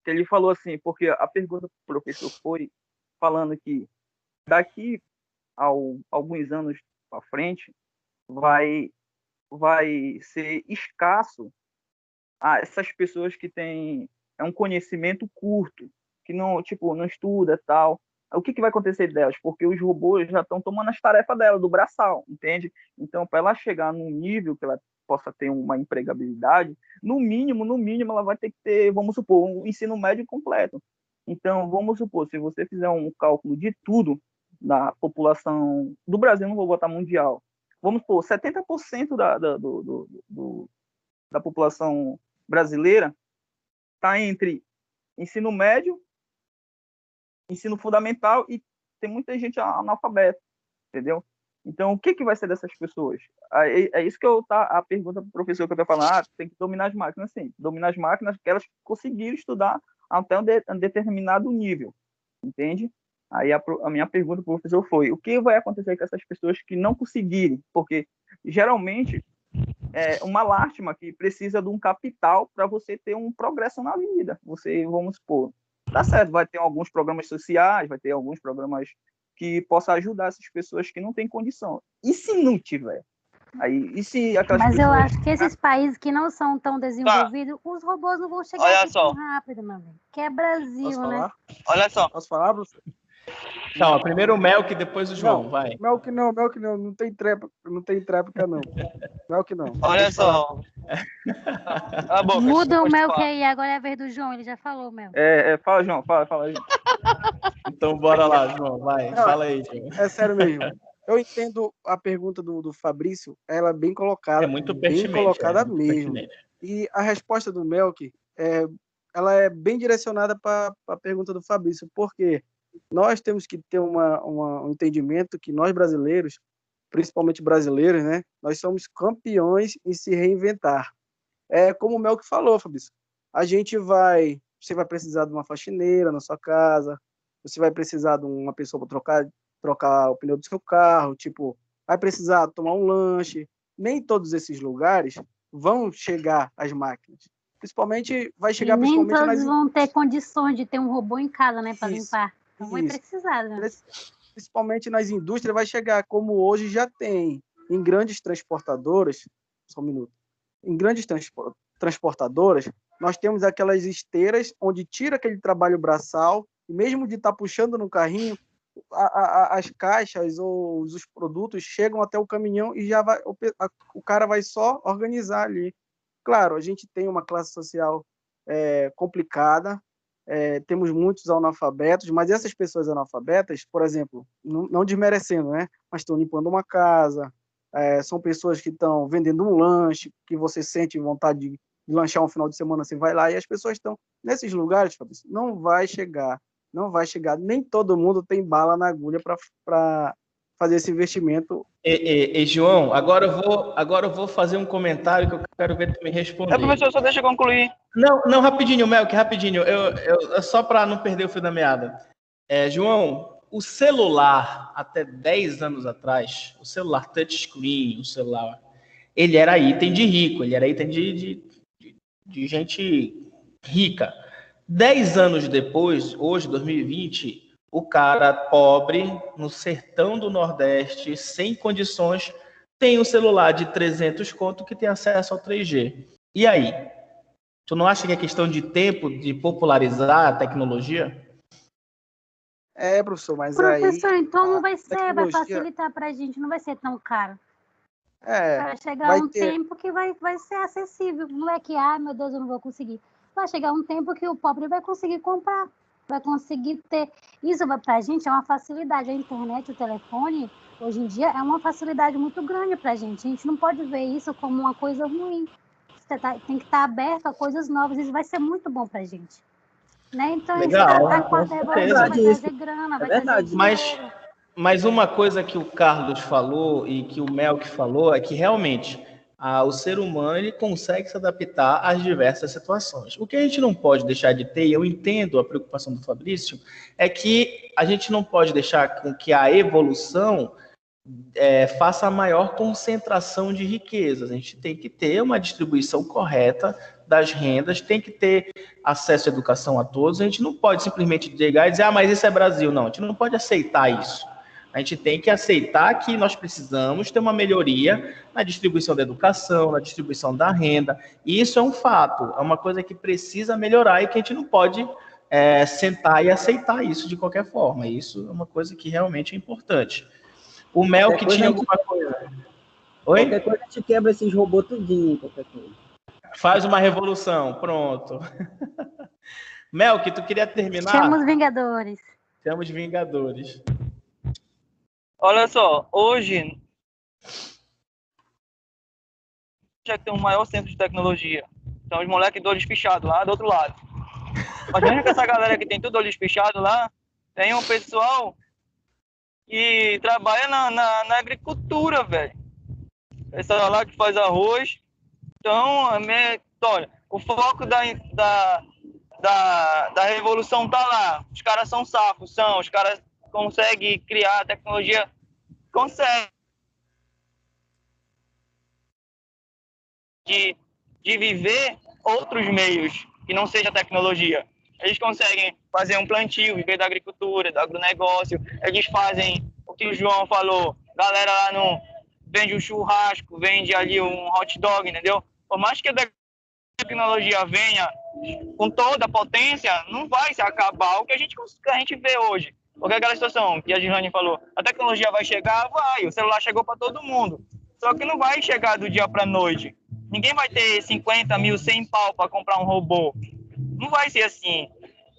Speaker 6: que ele falou assim, porque a pergunta do professor foi falando que daqui a alguns anos para frente vai ser escasso essas pessoas que têm um conhecimento curto, que não estuda tal. O que vai acontecer delas? Porque os robôs já estão tomando as tarefas dela, do braçal, entende? Então, para ela chegar num nível que ela possa ter uma empregabilidade, no mínimo, ela vai ter que ter, vamos supor, um ensino médio completo. Então, vamos supor, se você fizer um cálculo de tudo da população do Brasil, não vou botar mundial, vamos supor, 70% da população brasileira está entre ensino médio, ensino fundamental e tem muita gente analfabeta, entendeu? Então, o que vai ser dessas pessoas? É isso que a pergunta para o professor que eu estou falando, tem que dominar as máquinas, sim. Dominar as máquinas que elas conseguiram estudar até um determinado nível, entende? Aí a minha pergunta para o professor foi, o que vai acontecer com essas pessoas que não conseguirem? Porque, geralmente, é uma lástima que precisa de um capital para você ter um progresso na vida. Você, vamos supor, tá certo, vai ter alguns programas sociais, vai ter alguns programas que possam ajudar essas pessoas que não têm condição. E se não tiver? E se aquelas
Speaker 4: Mas
Speaker 6: pessoas...
Speaker 4: eu acho que esses países que não são tão desenvolvidos, os robôs não vão chegar aqui tão rápido, meu amigo. Que é Brasil, né?
Speaker 3: Olha só.
Speaker 5: Posso falar, professor?
Speaker 1: Calma, primeiro o Melk, depois o João, vai.
Speaker 5: Melk não tem tréplica não. Melk não.
Speaker 3: Olha só.
Speaker 4: Muda o Melk aí, agora é a vez do João, ele já falou, Melk.
Speaker 6: Fala, João, fala aí.
Speaker 1: Então bora lá, João, vai, fala aí, João.
Speaker 5: É sério mesmo. Eu entendo a pergunta do Fabrício, ela é bem colocada.
Speaker 1: É muito pertinente.
Speaker 5: Bem colocada
Speaker 1: muito
Speaker 5: mesmo.
Speaker 1: Pertinente.
Speaker 5: E a resposta do Melk, ela é bem direcionada para a pergunta do Fabrício, porque nós temos que ter um entendimento que nós brasileiros, principalmente brasileiros, né, nós somos campeões em se reinventar. Como o Melk falou, Fabrício, você vai precisar de uma faxineira na sua casa, você vai precisar de uma pessoa para trocar o pneu do seu carro, vai precisar tomar um lanche. Nem todos esses lugares vão chegar às máquinas. Principalmente, vai chegar
Speaker 4: nem
Speaker 5: principalmente
Speaker 4: todos vão ter condições de ter um robô em casa, né, para limpar. Então vai precisar, né?
Speaker 5: Principalmente nas indústrias vai chegar, como hoje já tem em grandes transportadoras. Só um minuto. Em grandes transportadoras, nós temos aquelas esteiras onde tira aquele trabalho braçal, e mesmo de estar puxando no carrinho, as caixas ou os produtos chegam até o caminhão e já o cara vai só organizar ali. Claro, a gente tem uma classe social complicada, temos muitos analfabetos, mas essas pessoas analfabetas, por exemplo, não desmerecendo, né? Mas estão limpando uma casa, são pessoas que estão vendendo um lanche, que você sente vontade de lanchar um final de semana, você vai lá, e as pessoas estão nesses lugares, Fabrício, não vai chegar, nem todo mundo tem bala na agulha para fazer esse investimento.
Speaker 1: João, agora eu vou fazer um comentário que eu quero ver tu me responder.
Speaker 3: Professor, só deixa eu concluir.
Speaker 1: Não, rapidinho, Melk, rapidinho. Só para não perder o fio da meada. João, o celular, até 10 anos atrás, o celular touchscreen, ele era item de rico, ele era item de gente rica. 10 anos depois, hoje, 2020, o cara pobre, no sertão do Nordeste, sem condições, tem um celular de 300 conto que tem acesso ao 3G. E aí? Tu não acha que é questão de tempo de popularizar a tecnologia?
Speaker 5: Professor, mas
Speaker 4: Professor,
Speaker 5: aí...
Speaker 4: então não vai facilitar para a gente, não vai ser tão caro. Vai chegar um tempo que vai ser acessível. Não é que, meu Deus, eu não vou conseguir. Vai chegar um tempo que o pobre vai conseguir comprar, vai conseguir ter. Isso para a gente é uma facilidade. A internet, o telefone, hoje em dia, é uma facilidade muito grande para a gente. A gente não pode ver isso como uma coisa ruim. Você tem que estar aberto a coisas novas. Isso vai ser muito bom para a gente. Né? Então,
Speaker 1: legal,
Speaker 4: a quarta revolução vai trazer grana, vai trazer dinheiro.
Speaker 1: Mas uma coisa que o Carlos falou e que o Melk falou é que realmente o ser humano ele consegue se adaptar às diversas situações. O que a gente não pode deixar de ter, e eu entendo a preocupação do Fabrício, é que a gente não pode deixar com que a evolução faça a maior concentração de riquezas. A gente tem que ter uma distribuição correta das rendas, tem que ter acesso à educação a todos. A gente não pode simplesmente chegar e dizer, mas isso é Brasil. Não, a gente não pode aceitar isso. A gente tem que aceitar que nós precisamos ter uma melhoria na distribuição da educação, na distribuição da renda. E isso é um fato, é uma coisa que precisa melhorar e que a gente não pode sentar e aceitar isso de qualquer forma. Isso é uma coisa que realmente é importante. O Melk tinha alguma coisa. Oi?
Speaker 7: Qualquer coisa a gente quebra esses robôs tudinho, qualquer coisa.
Speaker 1: Faz uma revolução, pronto. Melk, tu queria terminar?
Speaker 4: Chama os Vingadores.
Speaker 1: Chama os Vingadores.
Speaker 3: Olha só, hoje já tem um maior centro de tecnologia. São os moleques do olho espichado lá do outro lado. Mas mesmo que essa galera que tem tudo olho espichado lá, tem um pessoal que trabalha na agricultura, velho. Pessoal lá que faz arroz. Então, a minha história, o foco da revolução tá lá. Os caras são safos, os caras conseguem criar tecnologia, consegue de viver outros meios que não seja tecnologia. Eles conseguem fazer um plantio, viver da agricultura, do agronegócio. Eles fazem o que o João falou. Galera lá vende um churrasco, vende ali um hot dog, entendeu? Por mais que a tecnologia venha com toda a potência, não vai se acabar o que a gente vê hoje. Porque aquela situação que a Girane falou, a tecnologia vai chegar, o celular chegou para todo mundo. Só que não vai chegar do dia para a noite. Ninguém vai ter 50 mil, 100 pau para comprar um robô. Não vai ser assim.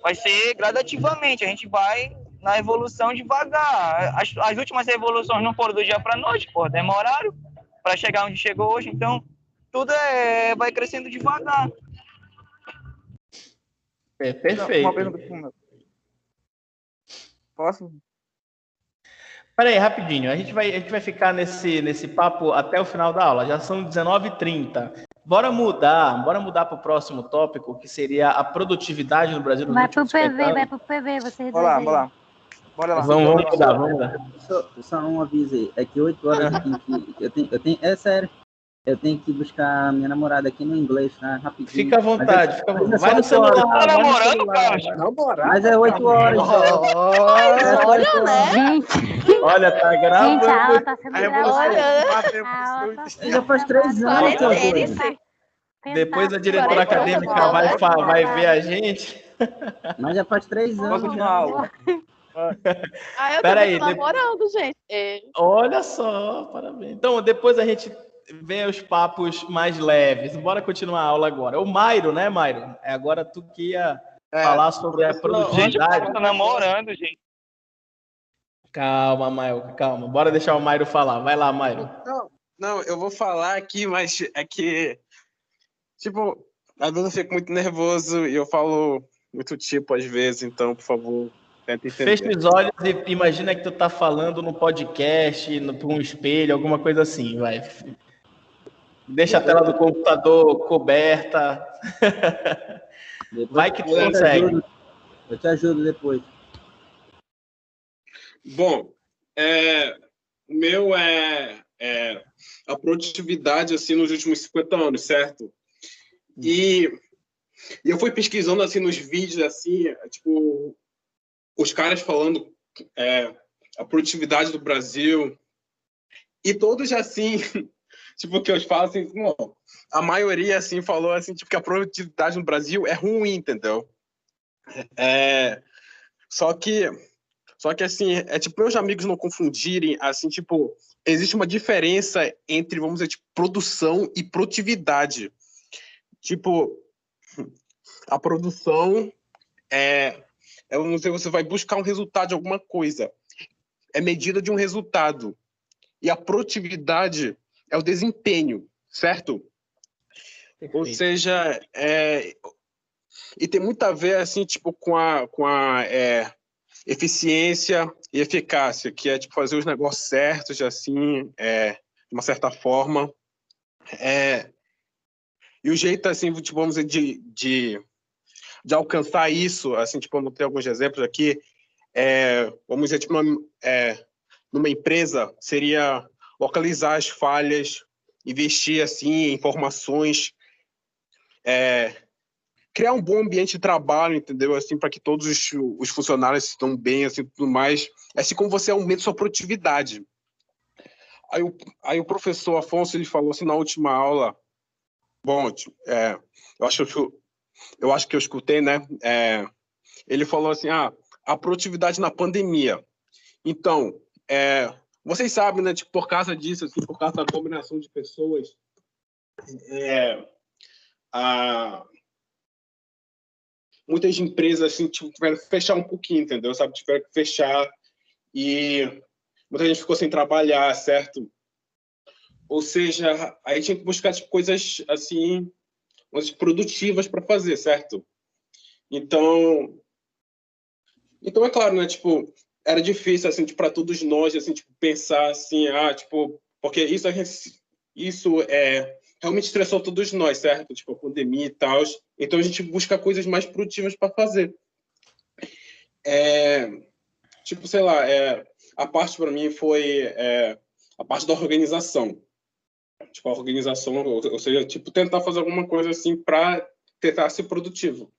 Speaker 3: Vai ser gradativamente. A gente vai na evolução devagar. As últimas revoluções não foram do dia para a noite, demoraram para chegar onde chegou hoje. Então, tudo vai crescendo devagar.
Speaker 1: Perfeito.
Speaker 6: Posso?
Speaker 1: Peraí, rapidinho. A gente vai ficar nesse papo até o final da aula. Já são 19h30. Bora mudar para o próximo tópico, que seria a produtividade no Brasil.
Speaker 4: Vai pro PV, você
Speaker 6: Bora lá.
Speaker 1: Vamos mudar.
Speaker 7: Só um aviso aí. É que 8 horas eu tenho. É sério. Eu tenho que buscar minha namorada aqui no inglês, tá? Rapidinho.
Speaker 1: Fica à vontade. Vai no celular.
Speaker 3: Tá namorando, cara?
Speaker 7: Mas é 8 horas.
Speaker 2: Olha, né?
Speaker 1: Olha, tá gravando.
Speaker 4: Gente, a aula tá sendo gravada.
Speaker 7: Já faz 3 anos que eu tô.
Speaker 1: Depois a diretora acadêmica vai ver a gente.
Speaker 7: Mas já faz 3 anos.
Speaker 6: Vamos continuar a aula.
Speaker 2: Eu também tô namorando, gente.
Speaker 1: Olha só, parabéns. Então, depois a gente vê os papos mais leves. Bora continuar a aula agora. O Mairo, né, Mairo? Agora tu que ia falar sobre a produtividade.
Speaker 3: Gente, tá namorando, gente.
Speaker 1: Calma, Mairo, calma. Bora deixar o Mairo falar. Vai lá, Mairo.
Speaker 8: Não, eu vou falar aqui, mas é que, tipo, às vezes eu fico muito nervoso e eu falo muito às vezes, então, por favor, Tenta entender.
Speaker 1: Fecha os olhos e imagina que tu tá falando no podcast, por um espelho, alguma coisa assim, vai. Deixa a tela do computador coberta.
Speaker 7: Depois
Speaker 1: Vai que tu
Speaker 7: eu te
Speaker 1: consegue.
Speaker 7: ajudo. Eu te ajudo depois.
Speaker 8: Bom, o meu é a produtividade assim nos últimos 50 anos, certo? E eu fui pesquisando assim nos vídeos assim, tipo, os caras falando a produtividade do Brasil e todos assim, tipo, que eu falo assim, não, a maioria assim falou assim, tipo, que a produtividade no Brasil é ruim, entendeu? Só que assim, tipo, meus amigos não confundirem, assim, tipo, existe uma diferença entre, vamos dizer, tipo, produção e produtividade. Tipo, a produção vamos dizer, você vai buscar um resultado de alguma coisa. É medida de um resultado. E a produtividade é o desempenho, certo?
Speaker 1: Perfeito.
Speaker 8: Ou seja, e tem muito a ver, assim, tipo, com a eficiência e eficácia, que é tipo fazer os negócios certos, assim, de uma certa forma. E o jeito, assim, tipo, vamos dizer, de alcançar isso, assim, tipo, vamos ter alguns exemplos aqui, vamos dizer, tipo, numa empresa, seria localizar as falhas, investir, assim, em informações, criar um bom ambiente de trabalho, entendeu? Assim, para que todos os funcionários estão bem, assim, tudo mais. Assim como você aumenta sua produtividade. Aí o professor Afonso, ele falou assim na última aula, bom, eu acho que eu escutei, né? Ele falou assim, a produtividade na pandemia. Então, vocês sabem, né? Tipo, por causa disso, assim, por causa da combinação de pessoas, muitas empresas assim, tipo, tiveram que fechar um pouquinho, entendeu? Sabe? Tiveram que fechar e muita gente ficou sem trabalhar, certo? Ou seja, aí tinha que buscar tipo, coisas assim, coisas produtivas para fazer, certo? Então é claro, né? Tipo, era difícil assim, para todos nós, assim, tipo, pensar assim, tipo, porque isso realmente estressou todos nós, certo? Tipo, a pandemia e tal. Então a gente busca coisas mais produtivas para fazer. Tipo, sei lá, a parte para mim foi a parte da organização. Tipo, a organização, ou seja, tipo, tentar fazer alguma coisa assim para tentar ser produtivo.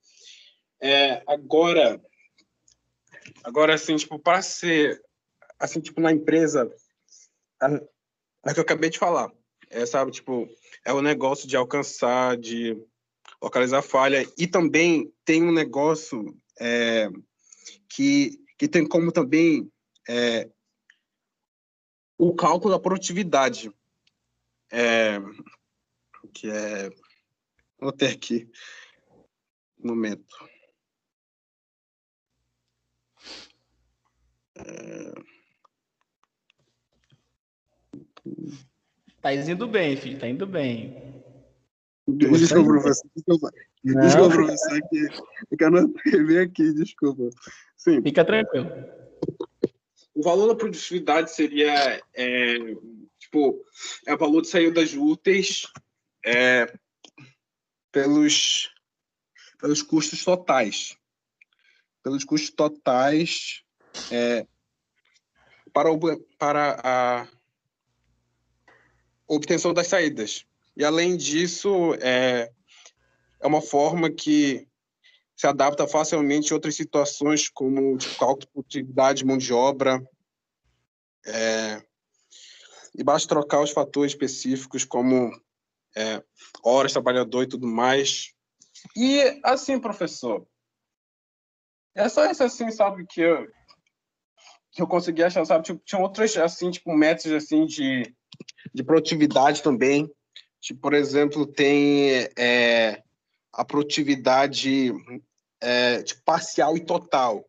Speaker 8: Agora, assim, tipo, para ser, assim, tipo, na empresa, é o que eu acabei de falar. Sabe, tipo, é o negócio de alcançar, de localizar falha. E também tem um negócio que tem como também o cálculo da produtividade. Vou ter aqui um momento.
Speaker 1: Tá indo bem, filho, tá indo bem.
Speaker 5: Desculpa, professor. Desculpa, professor, que eu não escrevi aqui, desculpa.
Speaker 8: Sim.
Speaker 1: Fica tranquilo.
Speaker 8: O valor da produtividade seria, tipo, o valor de saídas úteis pelos custos totais. Pelos custos totais para a obtenção das saídas. E, além disso, é uma forma que se adapta facilmente a outras situações, como tipo, alta produtividade, mão de obra. E basta trocar os fatores específicos, como horas, trabalhador e tudo mais. E, assim, professor, é só isso, assim, sabe, que eu consegui achar, sabe? Tipo, tinha outros, assim, tipo, métodos, assim, de produtividade também. Tipo, por exemplo, tem a produtividade tipo, parcial e total.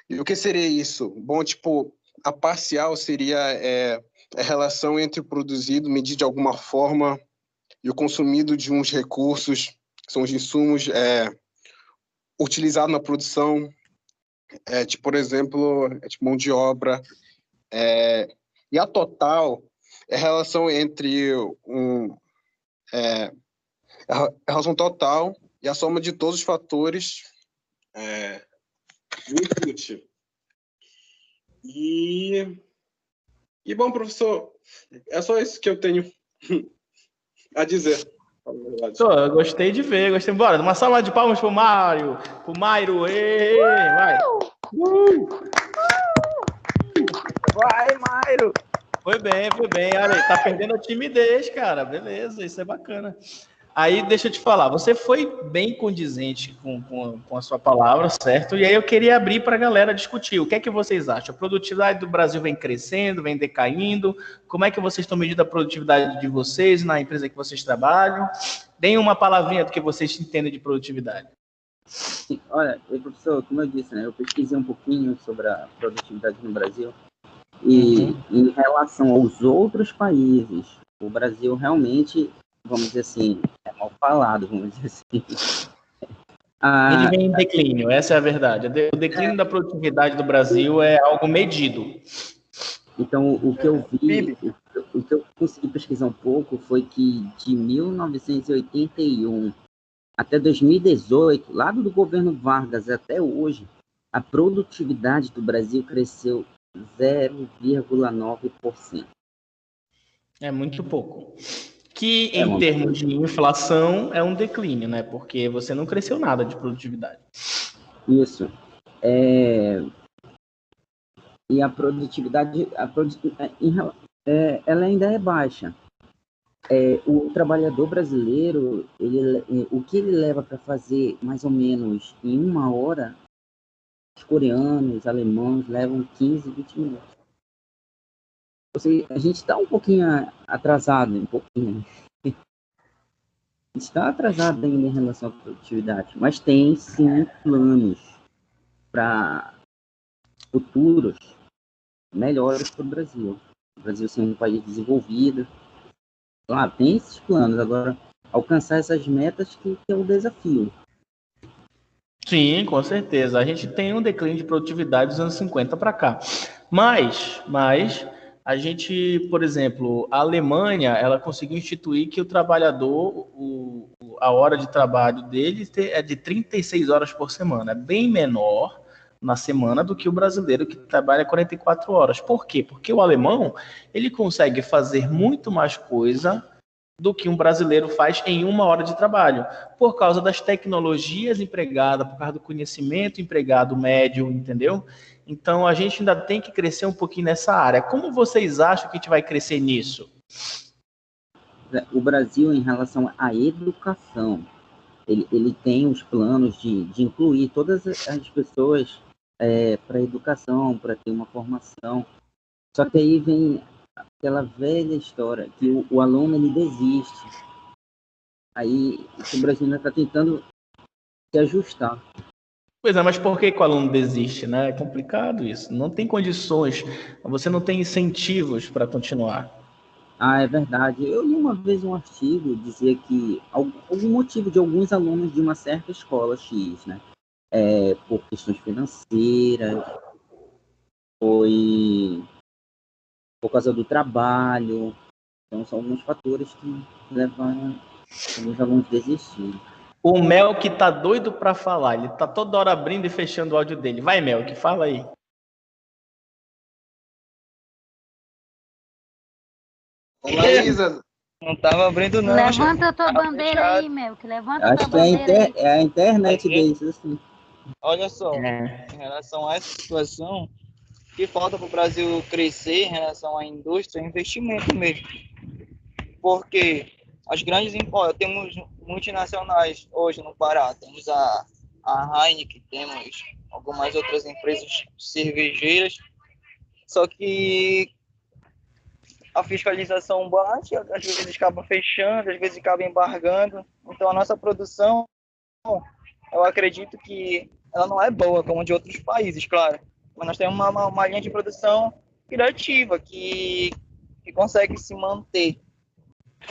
Speaker 8: E o que seria isso? Bom, tipo, a parcial seria a relação entre o produzido, medido de alguma forma, e o consumido de uns recursos, que são os insumos utilizados na produção. tipo, por exemplo, tipo, mão de obra. E a total é a relação entre a relação total e a soma de todos os fatores do input. E bom, professor, é só isso que eu tenho a dizer.
Speaker 1: Eu gostei de ver, gostei. Bora, uma salva de palmas pro Mário. Pro Mairo, vai.
Speaker 6: Vai, Mairo!
Speaker 1: Foi bem. Olha aí, tá perdendo a timidez, cara. Beleza, isso é bacana. Aí, deixa eu te falar, você foi bem condizente com a sua palavra, certo? E aí eu queria abrir para a galera discutir. O que é que vocês acham? A produtividade do Brasil vem crescendo, vem decaindo? Como é que vocês estão medindo a produtividade de vocês na empresa que vocês trabalham? Deem uma palavrinha do que vocês entendem de produtividade.
Speaker 7: Sim, olha, professor, como eu disse, né, eu pesquisei um pouquinho sobre a produtividade no Brasil e em relação aos outros países, o Brasil realmente, vamos dizer assim, é mal falado, vamos dizer assim.
Speaker 1: Ele vem em declínio, essa é a verdade. O declínio da produtividade do Brasil é algo medido.
Speaker 7: Então, o que eu vi, o que eu consegui pesquisar um pouco foi que de 1981 até 2018, lá do governo Vargas até hoje, a produtividade do Brasil cresceu 0,9%.
Speaker 1: É muito pouco. Que, em termos de inflação, é um declínio, né? Porque você não cresceu nada de produtividade.
Speaker 7: Isso. E a produtividade, ela ainda é baixa. O trabalhador brasileiro, o que ele leva para fazer mais ou menos em 1 hora, os coreanos, alemães levam 15, 20 minutos. Ou seja, a gente está um pouquinho atrasado, A gente está atrasado ainda em relação à produtividade, mas tem sim planos para futuros melhores para o Brasil. O Brasil ser um país desenvolvido. Claro, tem esses planos. Agora, alcançar essas metas que é o desafio.
Speaker 1: Sim, com certeza. A gente tem um declínio de produtividade dos anos 50 para cá. Mas a gente, por exemplo, a Alemanha, ela conseguiu instituir que o trabalhador, a hora de trabalho dele é de 36 horas por semana. É bem menor na semana do que o brasileiro que trabalha 44 horas. Por quê? Porque o alemão, ele consegue fazer muito mais coisa do que um brasileiro faz em 1 hora de trabalho, por causa das tecnologias empregadas, por causa do conhecimento empregado médio, entendeu? Então, a gente ainda tem que crescer um pouquinho nessa área. Como vocês acham que a gente vai crescer nisso?
Speaker 7: O Brasil, em relação à educação, ele tem os planos de incluir todas as pessoas para a educação, para ter uma formação. Só que aí vem aquela velha história que o aluno ele desiste. Aí o Brasil ainda está tentando se ajustar.
Speaker 1: Pois é, mas por que o aluno desiste, né? É complicado isso. Não tem condições, você não tem incentivos para continuar.
Speaker 7: É verdade. Eu li uma vez um artigo dizia que algum motivo de alguns alunos de uma certa escola X, né? Por questões financeiras, foi por causa do trabalho. Então, são alguns fatores que levaram os alunos a desistirem.
Speaker 1: O Melk tá doido para falar. Ele tá toda hora abrindo e fechando o áudio dele. Vai, Melk, fala aí.
Speaker 8: Olá, Isa.
Speaker 3: Não tava abrindo, não.
Speaker 4: Levanta a tua bandeira aí, Melk. Levanta a tua bandeira aí.
Speaker 7: É a internet deles, assim.
Speaker 3: Olha só, em relação a essa situação, o que falta para o Brasil crescer em relação à indústria é investimento mesmo. Porque as grandes empresas, temos multinacionais hoje no Pará, temos a Heineken, temos algumas outras empresas cervejeiras, só que a fiscalização bate, às vezes acaba fechando, às vezes acaba embargando, então a nossa produção, eu acredito que ela não é boa como de outros países, claro, mas nós temos uma linha de produção criativa que consegue se manter.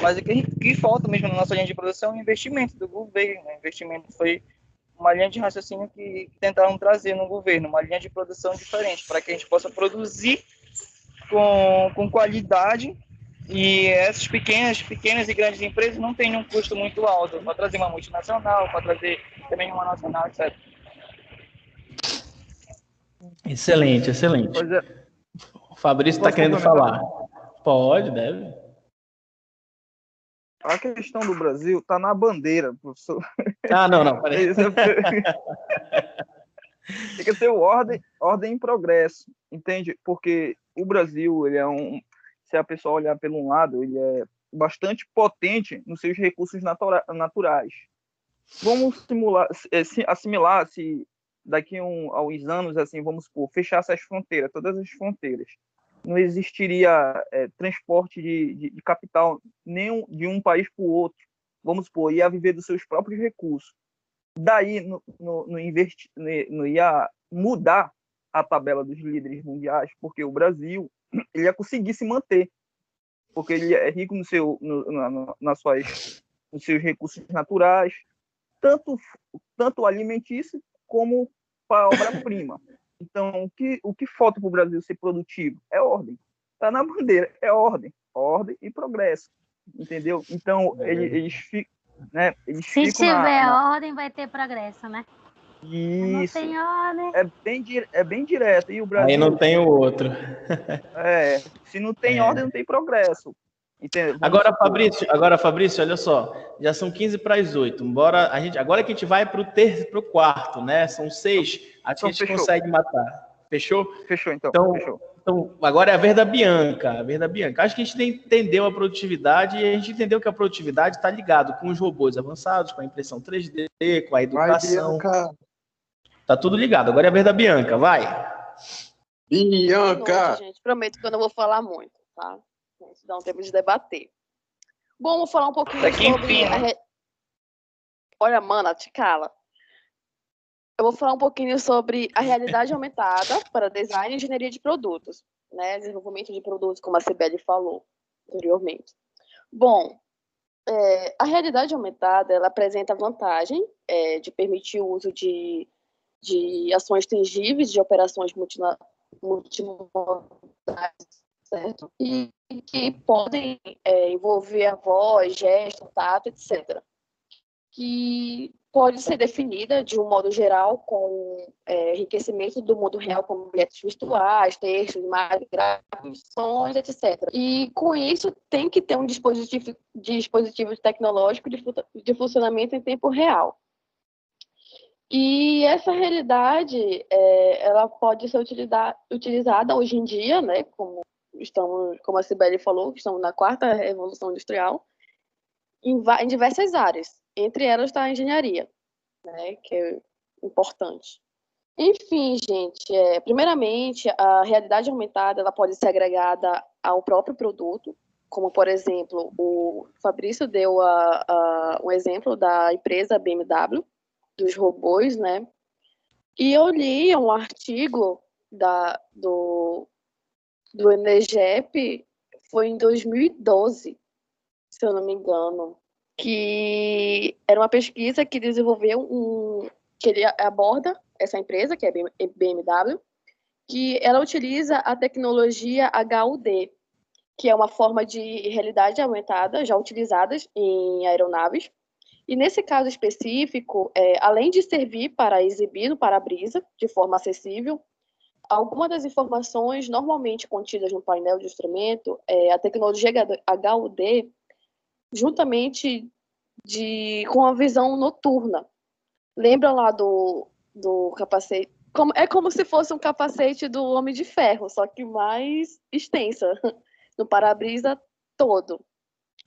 Speaker 3: Mas o que falta mesmo na nossa linha de produção é o investimento do governo. O investimento foi
Speaker 6: uma linha de raciocínio que tentaram trazer no governo, uma linha de produção diferente, para que a gente possa produzir com qualidade, e essas pequenas e grandes empresas não têm um custo muito alto para trazer uma multinacional, para trazer também uma nacional, etc.
Speaker 1: Excelente, excelente.
Speaker 6: Pois é.
Speaker 1: O Fabrício está
Speaker 6: Posso
Speaker 1: querendo
Speaker 6: complementar?
Speaker 1: falar. Pode, deve.
Speaker 6: A questão do Brasil está na bandeira, professor.
Speaker 1: Ah, não, peraí.
Speaker 6: Tem que ter ordem e progresso, entende? Porque o Brasil, ele é se a pessoa olhar pelo lado, ele é bastante potente nos seus recursos naturais. Vamos assimilar se daqui a uns anos, assim, vamos supor, fechasse as fronteiras, todas as fronteiras. Não existiria transporte de capital nem de um país para o outro. Vamos supor, ia viver dos seus próprios recursos. Daí não ia mudar a tabela dos líderes mundiais, porque o Brasil ele ia conseguir se manter, porque ele é rico nos seus recursos naturais, tanto alimentício como para obra-prima. Então, o que falta para o Brasil ser produtivo é ordem. Está na bandeira, é ordem e progresso, entendeu? Então, eles ficam, né? Eles
Speaker 4: Se
Speaker 6: ficam
Speaker 4: tiver ordem, vai ter progresso, né?
Speaker 6: Isso.
Speaker 4: Não tem ordem.
Speaker 6: É bem direto. E o Brasil,
Speaker 1: Aí não tem o outro.
Speaker 6: se não tem ordem, não tem progresso. Entendeu?
Speaker 1: Agora, Fabrício, olha só. Já são 15 para as 8. Agora que a gente vai para o quarto, né? São 6. Acho que a gente consegue matar. Fechou?
Speaker 6: Fechou, então. Fechou.
Speaker 1: Então, agora é a vez da Bianca. Acho que a gente entendeu a produtividade e a gente entendeu que a produtividade está ligado com os robôs avançados, com a impressão 3D, com a educação.
Speaker 8: Vai, Bianca.
Speaker 1: Tá tudo ligado. Agora é a vez da Bianca. Vai.
Speaker 8: Bianca.
Speaker 2: Noite, gente. Prometo que eu não vou falar muito, tá? A gente dá um tempo de debater. Bom, vou falar um pouquinho sobre... Olha, mana, te cala. Eu vou falar um pouquinho sobre a realidade aumentada para design e engenharia de produtos, né? Desenvolvimento de produtos, como a Cibele falou anteriormente. Bom, a realidade aumentada, ela apresenta vantagem de permitir o uso de ações tangíveis, de operações multimodais, certo? E que podem envolver a voz, gesto, tato, etc. Que pode ser definida de um modo geral com enriquecimento do mundo real, como objetos virtuais, textos, imagens, gráficos, sons, etc. E com isso tem que ter um dispositivo tecnológico de funcionamento em tempo real. E essa realidade, ela pode ser utilizada hoje em dia, né, como a Cibele falou, que estamos na 4ª Revolução Industrial, em diversas áreas. Entre elas está a engenharia, né, que é importante. Enfim, gente, primeiramente, a realidade aumentada ela pode ser agregada ao próprio produto, como, por exemplo, o Fabrício deu um exemplo da empresa BMW, dos robôs, né? E eu li um artigo do Enegep, foi em 2012, se eu não me engano, que era uma pesquisa que desenvolveu que ele aborda essa empresa, que é a BMW, que ela utiliza a tecnologia HUD, que é uma forma de realidade aumentada já utilizadas em aeronaves. E nesse caso específico, além de servir para exibir no para-brisa de forma acessível, algumas das informações normalmente contidas no painel de instrumento, a tecnologia HUD, juntamente com a visão noturna. Lembra lá do capacete? É como se fosse um capacete do Homem de Ferro, só que mais extensa, no para-brisa todo.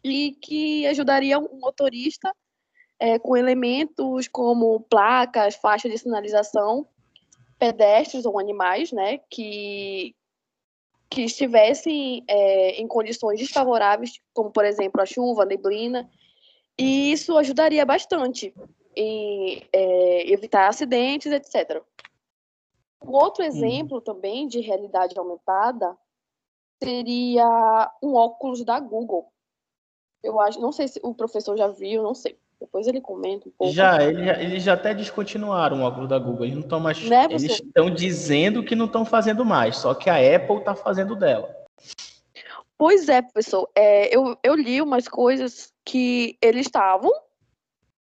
Speaker 2: E que ajudaria um motorista com elementos como placas, faixas de sinalização, pedestres ou animais, né, que estivessem em condições desfavoráveis, como, por exemplo, a chuva, a neblina, e isso ajudaria bastante em evitar acidentes, etc. Um outro exemplo também de realidade aumentada seria um óculos da Google. Eu acho, não sei se o professor já viu, não sei. Depois ele comenta um pouco.
Speaker 1: Eles já até descontinuaram o óculos da Google. Eles não estão mais.
Speaker 2: Né,
Speaker 1: Eles
Speaker 2: professor?
Speaker 1: estão dizendo que não estão fazendo mais, só que a Apple está fazendo dela.
Speaker 2: Pois é, professor. Eu li umas coisas que eles estavam,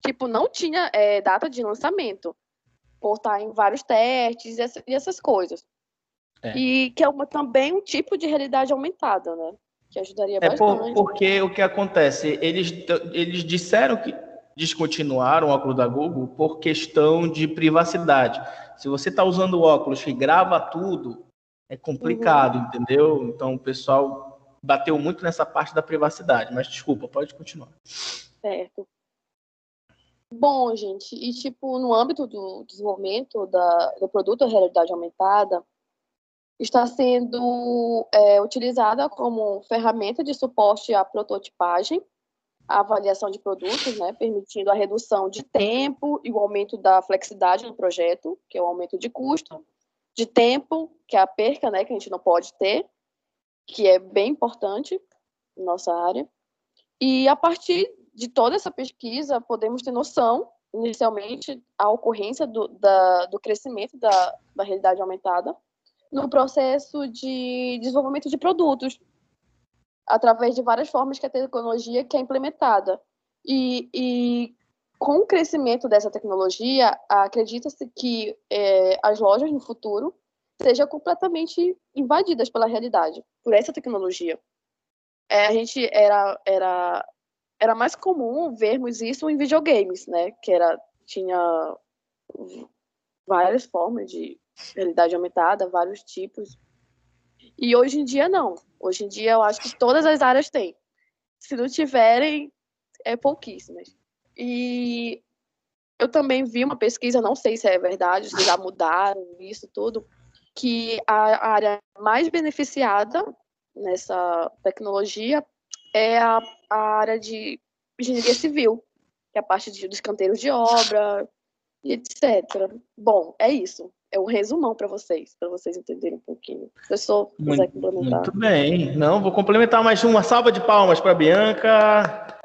Speaker 2: tipo, não tinha data de lançamento, por estar em vários testes e essas coisas. E que é também um tipo de realidade aumentada, né? Que ajudaria bastante.
Speaker 1: Porque o que acontece? Eles disseram que descontinuaram o óculos da Google por questão de privacidade. Se você está usando o óculos que grava tudo, é complicado, entendeu? Então o pessoal bateu muito nessa parte da privacidade. Mas desculpa, pode continuar.
Speaker 2: Certo. Bom, gente, e tipo, no âmbito do desenvolvimento do produto da realidade aumentada, está sendo utilizada como ferramenta de suporte à prototipagem, à avaliação de produtos, né, permitindo a redução de tempo e o aumento da flexibilidade no projeto, que é o aumento de custo, de tempo, que é a perca, né, que a gente não pode ter, que é bem importante na nossa área. E a partir de toda essa pesquisa, podemos ter noção, inicialmente, a ocorrência do crescimento da realidade aumentada no processo de desenvolvimento de produtos, através de várias formas que a tecnologia que é implementada. E com o crescimento dessa tecnologia, acredita-se que as lojas no futuro sejam completamente invadidas pela realidade, por essa tecnologia. A gente era mais comum vermos isso em videogames, né? Que tinha várias formas de realidade aumentada, vários tipos. E hoje em dia, não. Hoje em dia, eu acho que todas as áreas têm. Se não tiverem, pouquíssimas. E eu também vi uma pesquisa, não sei se é verdade, se já mudaram isso tudo, que a área mais beneficiada nessa tecnologia é a área de engenharia civil, que é a parte dos canteiros de obra, e etc. Bom, é isso. É um resumão para vocês entenderem um pouquinho. Se o professor quiser complementar.
Speaker 1: Muito bem. Não, vou complementar mais uma salva de palmas para a Bianca.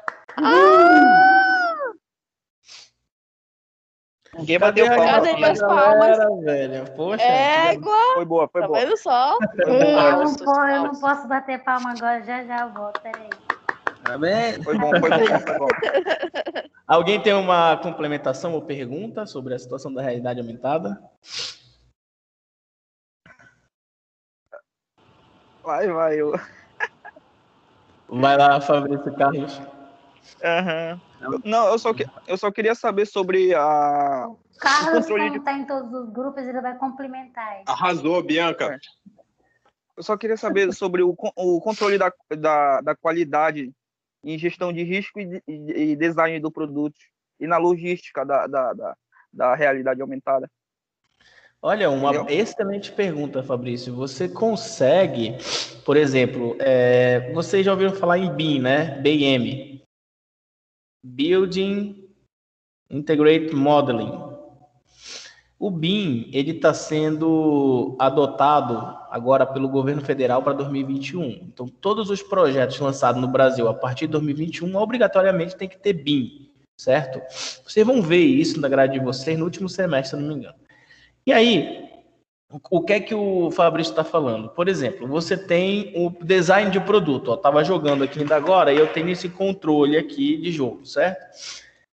Speaker 6: Ninguém bateu palma.
Speaker 2: Cadê minhas palmas?
Speaker 1: Velho? Poxa,
Speaker 6: foi boa.
Speaker 2: Tá vendo só?
Speaker 4: Eu não posso bater palma agora, já eu volto, peraí.
Speaker 1: Tá bem?
Speaker 6: Foi bom.
Speaker 1: Alguém tem uma complementação ou pergunta sobre a situação da realidade aumentada?
Speaker 6: Vai.
Speaker 1: Vai lá, Fabrício Carlos.
Speaker 6: Não, eu só queria saber sobre a...
Speaker 4: Carlos, como está em todos os grupos, ele vai complementar.
Speaker 8: Arrasou, Bianca.
Speaker 6: Eu só queria saber sobre o controle da qualidade em gestão de risco e design do produto e na logística da realidade aumentada.
Speaker 1: Olha, uma excelente pergunta, Fabrício. Você consegue, por exemplo, vocês já ouviram falar em BIM, né? BIM. Building Integrated Modeling. O BIM, ele está sendo adotado agora pelo governo federal para 2021. Então, todos os projetos lançados no Brasil a partir de 2021, obrigatoriamente tem que ter BIM, certo? Vocês vão ver isso na grade de vocês no último semestre, se não me engano. E aí, o que é que o Fabrício está falando? Por exemplo, você tem o design de produto. Estava jogando aqui ainda agora e eu tenho esse controle aqui de jogo, certo?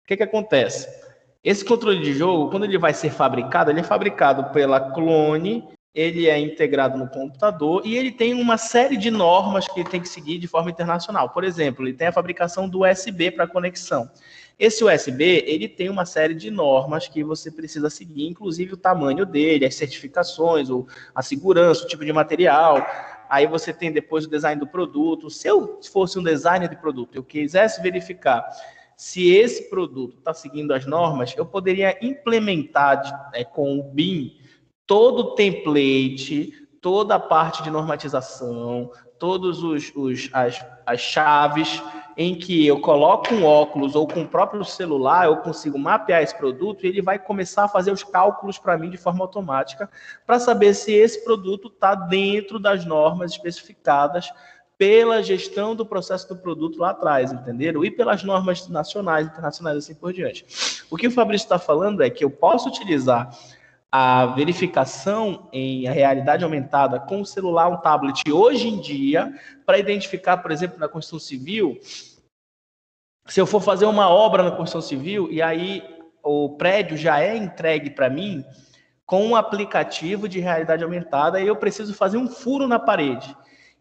Speaker 1: O que acontece? Esse controle de jogo, quando ele vai ser fabricado, ele é fabricado pela Clone, ele é integrado no computador e ele tem uma série de normas que ele tem que seguir de forma internacional. Por exemplo, ele tem a fabricação do USB para conexão. Esse USB, ele tem uma série de normas que você precisa seguir, inclusive o tamanho dele, as certificações, a segurança, o tipo de material. Aí você tem depois o design do produto. Se eu fosse um designer de produto, eu quisesse verificar se esse produto está seguindo as normas, eu poderia implementar com o BIM todo o template, toda a parte de normatização, todas as chaves em que eu coloco um óculos ou com o próprio celular, eu consigo mapear esse produto e ele vai começar a fazer os cálculos para mim de forma automática para saber se esse produto está dentro das normas especificadas pela gestão do processo do produto lá atrás, entenderam? E pelas normas nacionais, internacionais, assim por diante. O que o Fabrício está falando é que eu posso utilizar a verificação em realidade aumentada com o celular, um tablet, hoje em dia, para identificar, por exemplo, na construção civil, se eu for fazer uma obra na construção civil, e aí o prédio já é entregue para mim com um aplicativo de realidade aumentada, e eu preciso fazer um furo na parede.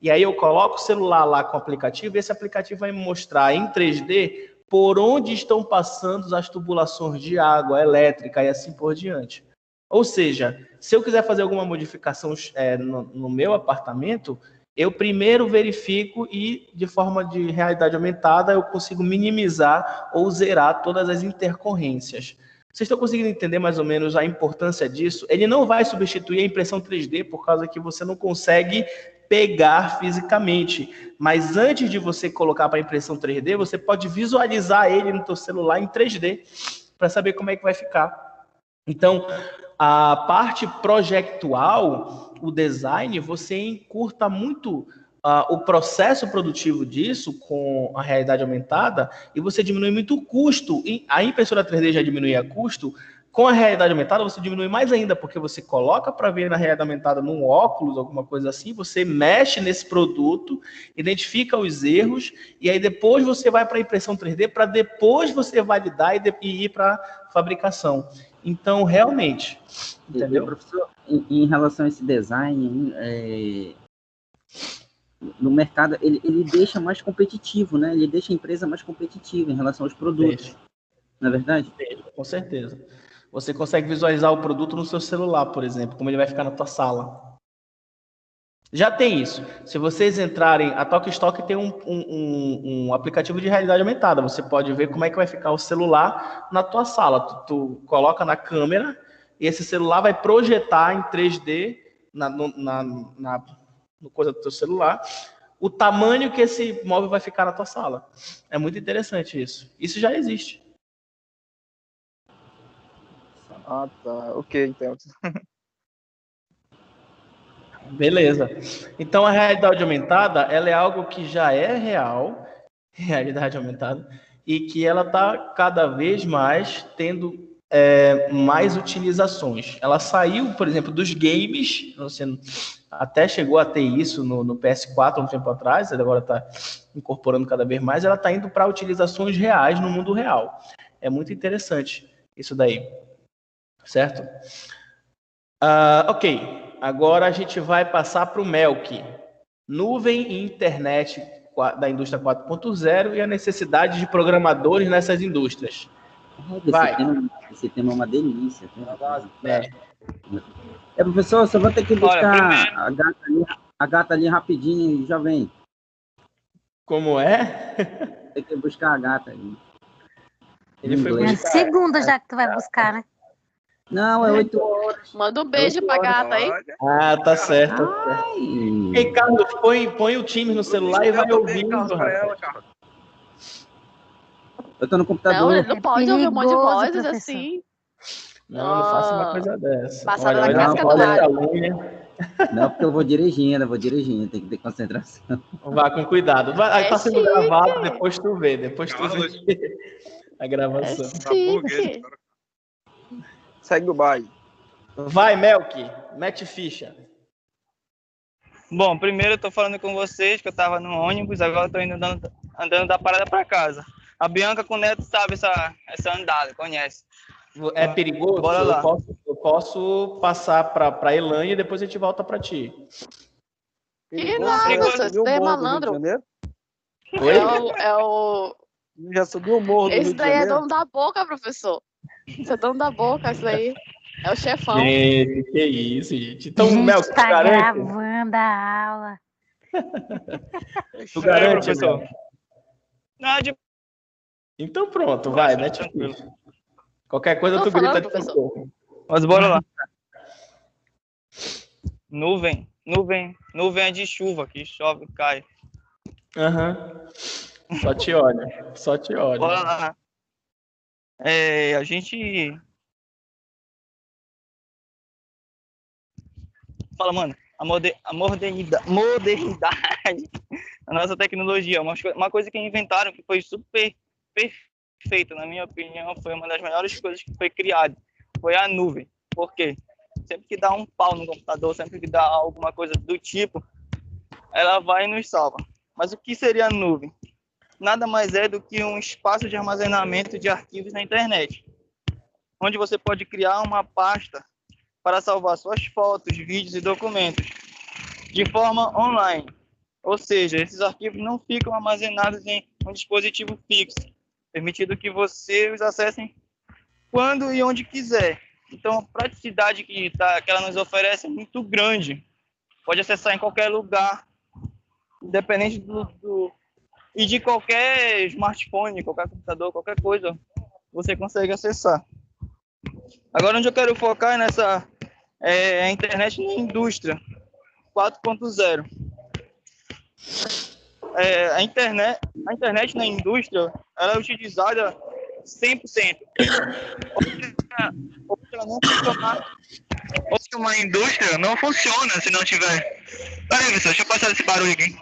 Speaker 1: E aí eu coloco o celular lá com o aplicativo, e esse aplicativo vai me mostrar em 3D por onde estão passando as tubulações de água, elétrica e assim por diante. Ou seja, se eu quiser fazer alguma modificação no meu apartamento, eu primeiro verifico e, de forma de realidade aumentada, eu consigo minimizar ou zerar todas as intercorrências. Vocês estão conseguindo entender mais ou menos a importância disso? Ele não vai substituir a impressão 3D por causa que você não consegue pegar fisicamente. Mas antes de você colocar para impressão 3D, você pode visualizar ele no seu celular em 3D para saber como é que vai ficar. Então, a parte projetual, o design, você encurta muito o processo produtivo disso com a realidade aumentada e você diminui muito o custo. A impressora 3D já diminuía custo, com a realidade aumentada você diminui mais ainda, porque você coloca para ver na realidade aumentada num óculos, alguma coisa assim, você mexe nesse produto, identifica os erros, e aí depois você vai para a impressão 3D, para depois você validar e ir para a fabricação. Então, realmente, entendeu?
Speaker 7: E, professor, em relação a esse design, no mercado, ele deixa mais competitivo, né? Ele deixa a empresa mais competitiva em relação aos produtos. Não é verdade?
Speaker 1: Com certeza. Você consegue visualizar o produto no seu celular, por exemplo, como ele vai ficar na tua sala. Já tem isso. Se vocês entrarem, a Talkstock tem um aplicativo de realidade aumentada. Você pode ver como é que vai ficar o celular na tua sala. Tu coloca na câmera e esse celular vai projetar em 3D no coisa do teu celular o tamanho que esse móvel vai ficar na tua sala. É muito interessante isso. Isso já existe.
Speaker 6: Ah, tá. Ok, então.
Speaker 1: Beleza. Então, a realidade aumentada, ela é algo que já é real, realidade aumentada, e que ela está cada vez mais tendo mais utilizações. Ela saiu, por exemplo, dos games, você até chegou a ter isso no PS4 um tempo atrás, agora está incorporando cada vez mais, ela está indo para utilizações reais no mundo real. É muito interessante isso daí. Certo? Ok, agora a gente vai passar para o Melk. Nuvem e internet da indústria 4.0 e a necessidade de programadores nessas indústrias. Vai.
Speaker 7: Esse tema é uma delícia. Professor, só vou ter que buscar a gata ali rapidinho e já vem.
Speaker 1: Como é?
Speaker 7: Tem que buscar a gata ali.
Speaker 1: Ele foi buscar.
Speaker 4: Segunda já que tu vai buscar, né?
Speaker 7: Não, é 8 horas.
Speaker 2: Manda um beijo pra gata aí.
Speaker 1: Ah, tá certo. Ei, Carlos, põe o time no celular e vai ouvindo.
Speaker 7: Eu tô no computador.
Speaker 2: Não pode ouvir um monte de vozes assim.
Speaker 1: Não faça uma coisa dessa.
Speaker 2: Passada na casca do rádio.
Speaker 7: Não, porque eu vou dirigindo, tem que ter concentração.
Speaker 1: Vá com cuidado. Tá sendo gravado, depois tu vê. A gravação.
Speaker 6: Segue o baile.
Speaker 1: Vai, Melk, mete ficha.
Speaker 3: Bom, primeiro eu tô falando com vocês que eu tava no ônibus, agora eu tô indo andando da parada pra casa. A Bianca com o Neto sabe essa andada, conhece.
Speaker 1: É perigoso?
Speaker 3: Bora lá.
Speaker 1: Eu posso passar pra Elane e depois a gente volta pra ti.
Speaker 2: Que nada, você é malandro.
Speaker 1: Oi?
Speaker 2: É o...
Speaker 5: Já subiu o morro do Rio
Speaker 2: Esse
Speaker 5: de
Speaker 2: daí é
Speaker 5: Janeiro?
Speaker 2: dono da boca, professor. Esse é dono da boca, esse daí. É o chefão.
Speaker 1: Gente, que isso, gente. Então,
Speaker 4: Mel,
Speaker 1: tu
Speaker 4: tá
Speaker 1: garante?
Speaker 4: gravando a aula.
Speaker 1: Tu garante,
Speaker 3: professor?
Speaker 1: Mel?
Speaker 3: Não,
Speaker 1: Então pronto, vai, mete ficha. Qualquer coisa
Speaker 2: Tô
Speaker 1: tu
Speaker 2: falando,
Speaker 1: grita de
Speaker 2: professor.
Speaker 1: socorro.
Speaker 3: Mas bora lá. Nuvem é de chuva, que chove, cai.
Speaker 1: Aham. Só te olha.
Speaker 3: Bora lá. A gente... Fala, mano. a modernidade da nossa tecnologia. Uma coisa que inventaram que foi super perfeita, na minha opinião, foi uma das melhores coisas que foi criada. Foi a nuvem. Por quê? Sempre que dá um pau no computador, sempre que dá alguma coisa do tipo, ela vai e nos salva. Mas o que seria a nuvem? Nada mais é do que um espaço de armazenamento de arquivos na internet, onde você pode criar uma pasta para salvar suas fotos, vídeos e documentos de forma online. Ou seja, esses arquivos não ficam armazenados em um dispositivo fixo, permitindo que você os acesse quando e onde quiser. Então, a praticidade que ela nos oferece é muito grande. Pode acessar em qualquer lugar, independente e de qualquer smartphone, qualquer computador, qualquer coisa, você consegue acessar. Agora, onde eu quero focar é nessa a internet na indústria 4.0. A internet na indústria ela é utilizada 100%. Ou se uma indústria não funciona se não tiver... Peraí, pessoal, deixa eu passar esse barulho aqui.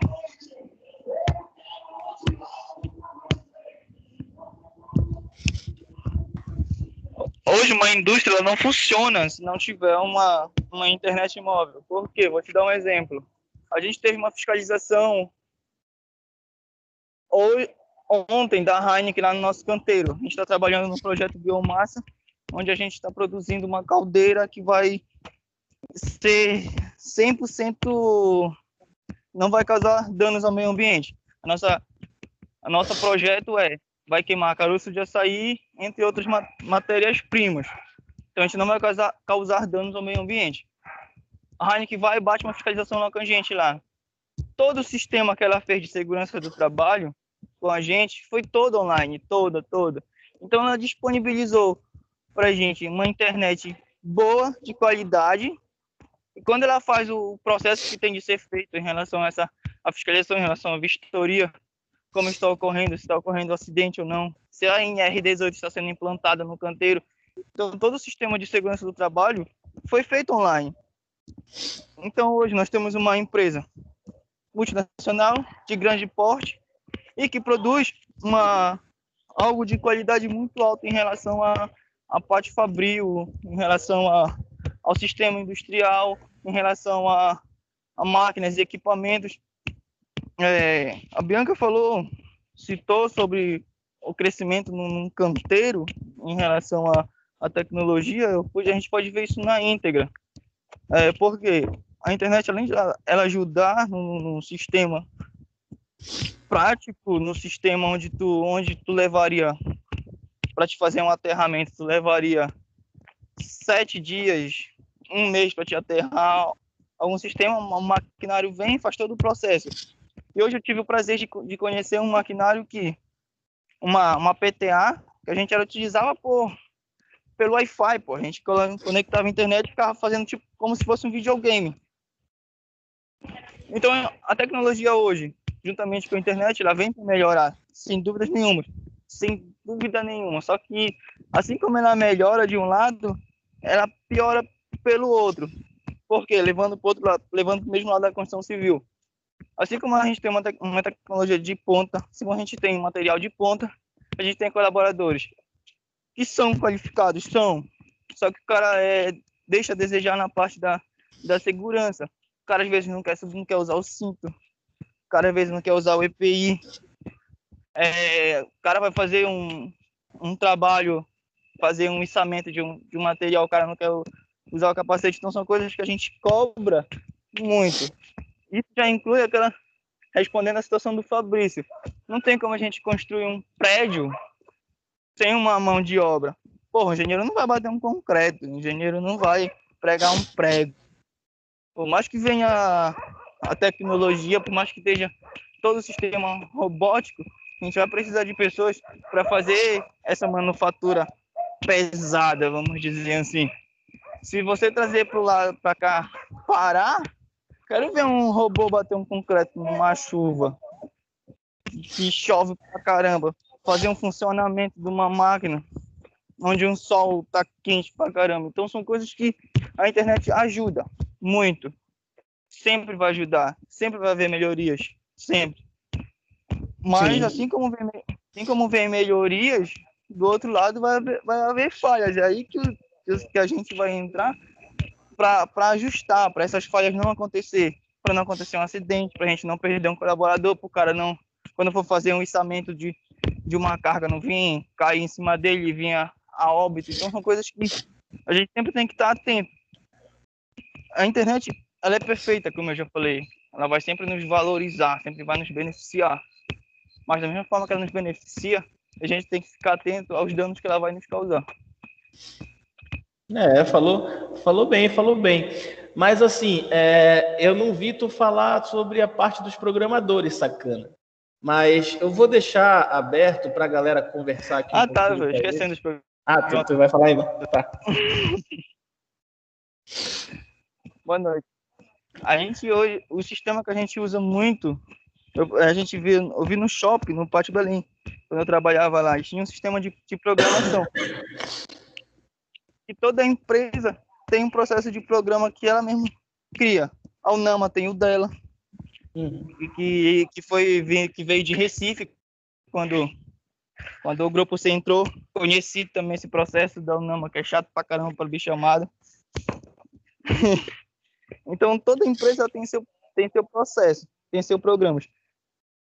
Speaker 3: Hoje uma indústria não funciona se não tiver uma internet móvel. Por quê? Vou te dar um exemplo. A gente teve uma fiscalização ontem da Heineken lá no nosso canteiro. A gente está trabalhando no projeto Biomassa, onde a gente está produzindo uma caldeira que vai ser 100%, não vai causar danos ao meio ambiente. A nosso projeto vai queimar caroço de açaí, entre outras matérias-primas. Então a gente não vai causar danos ao meio ambiente. A Heineken vai e bate uma fiscalização lá com a gente lá. Todo o sistema que ela fez de segurança do trabalho com a gente foi todo online, toda. Então ela disponibilizou para a gente uma internet boa, de qualidade, e quando ela faz o processo que tem de ser feito em relação a fiscalização, em relação à vistoria, como está ocorrendo, se está ocorrendo acidente ou não, se a NR18 está sendo implantada no canteiro. Então todo o sistema de segurança do trabalho foi feito online. Então hoje nós temos uma empresa multinacional de grande porte e que produz algo de qualidade muito alta em relação à parte fabril, em relação ao sistema industrial, em relação a máquinas e equipamentos. A Bianca citou sobre o crescimento num canteiro em relação à tecnologia. A gente pode ver isso na íntegra. Porque a internet, além de ela ajudar no sistema prático, no sistema onde tu levaria, para te fazer um aterramento, tu levaria 7 dias, 1 mês para te aterrar algum sistema, um maquinário vem e faz todo o processo. E hoje eu tive o prazer de conhecer um maquinário uma PTA, que a gente utilizava pelo Wi-Fi, a gente conectava a internet e ficava fazendo tipo como se fosse um videogame. Então a tecnologia hoje, juntamente com a internet, ela vem para melhorar, sem dúvida nenhuma. Só que assim como ela melhora de um lado, ela piora pelo outro. Por quê? Levando para o mesmo lado da construção civil. Assim como a gente tem uma tecnologia de ponta, assim como a gente tem material de ponta, a gente tem colaboradores que são qualificados, só que o cara deixa a desejar na parte da segurança. O cara às vezes não quer usar o cinto, o cara às vezes não quer usar o EPI. O cara vai fazer um trabalho, fazer um içamento de um material, o cara não quer usar o capacete. Então são coisas que a gente cobra muito. Isso já inclui respondendo a situação do Fabrício. Não tem como a gente construir um prédio sem uma mão de obra. O engenheiro não vai bater um concreto, o engenheiro não vai pregar um prego. Por mais que venha a tecnologia, por mais que esteja todo o sistema robótico, a gente vai precisar de pessoas para fazer essa manufatura pesada, vamos dizer assim. Se você trazer para cá Pará, quero ver um robô bater um concreto numa chuva que chove pra caramba, fazer um funcionamento de uma máquina onde um sol tá quente pra caramba. Então são coisas que a internet ajuda muito.
Speaker 6: sempre vai ajudar, sempre vai haver melhorias, sempre. Mas assim como vem melhorias, do outro lado vai haver falhas. É aí que a gente vai entrar para ajustar, para essas falhas não acontecer, para não acontecer um acidente, para a gente não perder um colaborador, para o cara não, quando for fazer um içamento de uma carga, não vir cair em cima dele e vir a óbito. Então são coisas que a gente sempre tem que estar atento. A internet, ela é perfeita, como eu já falei. Ela vai sempre nos valorizar, sempre vai nos beneficiar. Mas da mesma forma que ela nos beneficia, a gente tem que ficar atento aos danos que ela vai nos causar.
Speaker 1: Falou bem. Mas assim, eu não vi tu falar sobre a parte dos programadores, sacana. Mas eu vou deixar aberto para a galera conversar aqui.
Speaker 6: Esquecendo os programadores.
Speaker 1: Tu vai falar ainda? Tá.
Speaker 6: Boa noite. A gente hoje, o sistema que a gente usa muito, eu vi no shopping, no Pátio Belém, quando eu trabalhava lá, e tinha um sistema de programação. E toda empresa tem um processo de programa que ela mesma cria. A Unama tem o dela, que veio de Recife, quando o Grupo C entrou. Conheci também esse processo da Unama, que é chato pra caramba para bicho chamado. Então, toda empresa tem seu processo, tem seus programas.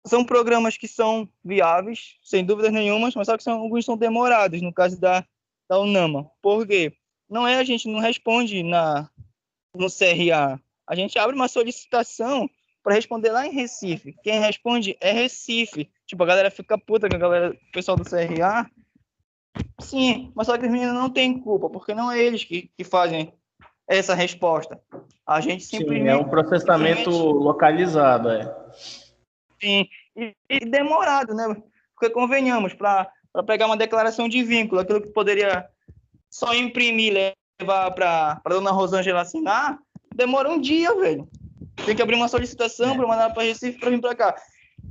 Speaker 6: São programas que são viáveis, sem dúvidas nenhuma, mas só que alguns são demorados, no caso da Unama. Por quê? A gente não responde no CRA. A gente abre uma solicitação para responder lá em Recife. Quem responde é Recife. Tipo, a galera fica puta com o pessoal do CRA. Sim, mas só que os meninos não têm culpa, porque não é eles que fazem essa resposta. A gente simplesmente...
Speaker 1: Sim, é um processamento localizado,
Speaker 6: Sim, e demorado, né? Porque convenhamos, para pegar uma declaração de vínculo, aquilo que poderia só imprimir e levar para dona Rosângela assinar, demora um dia, velho. Tem que abrir uma solicitação para mandar para Recife para vir para cá.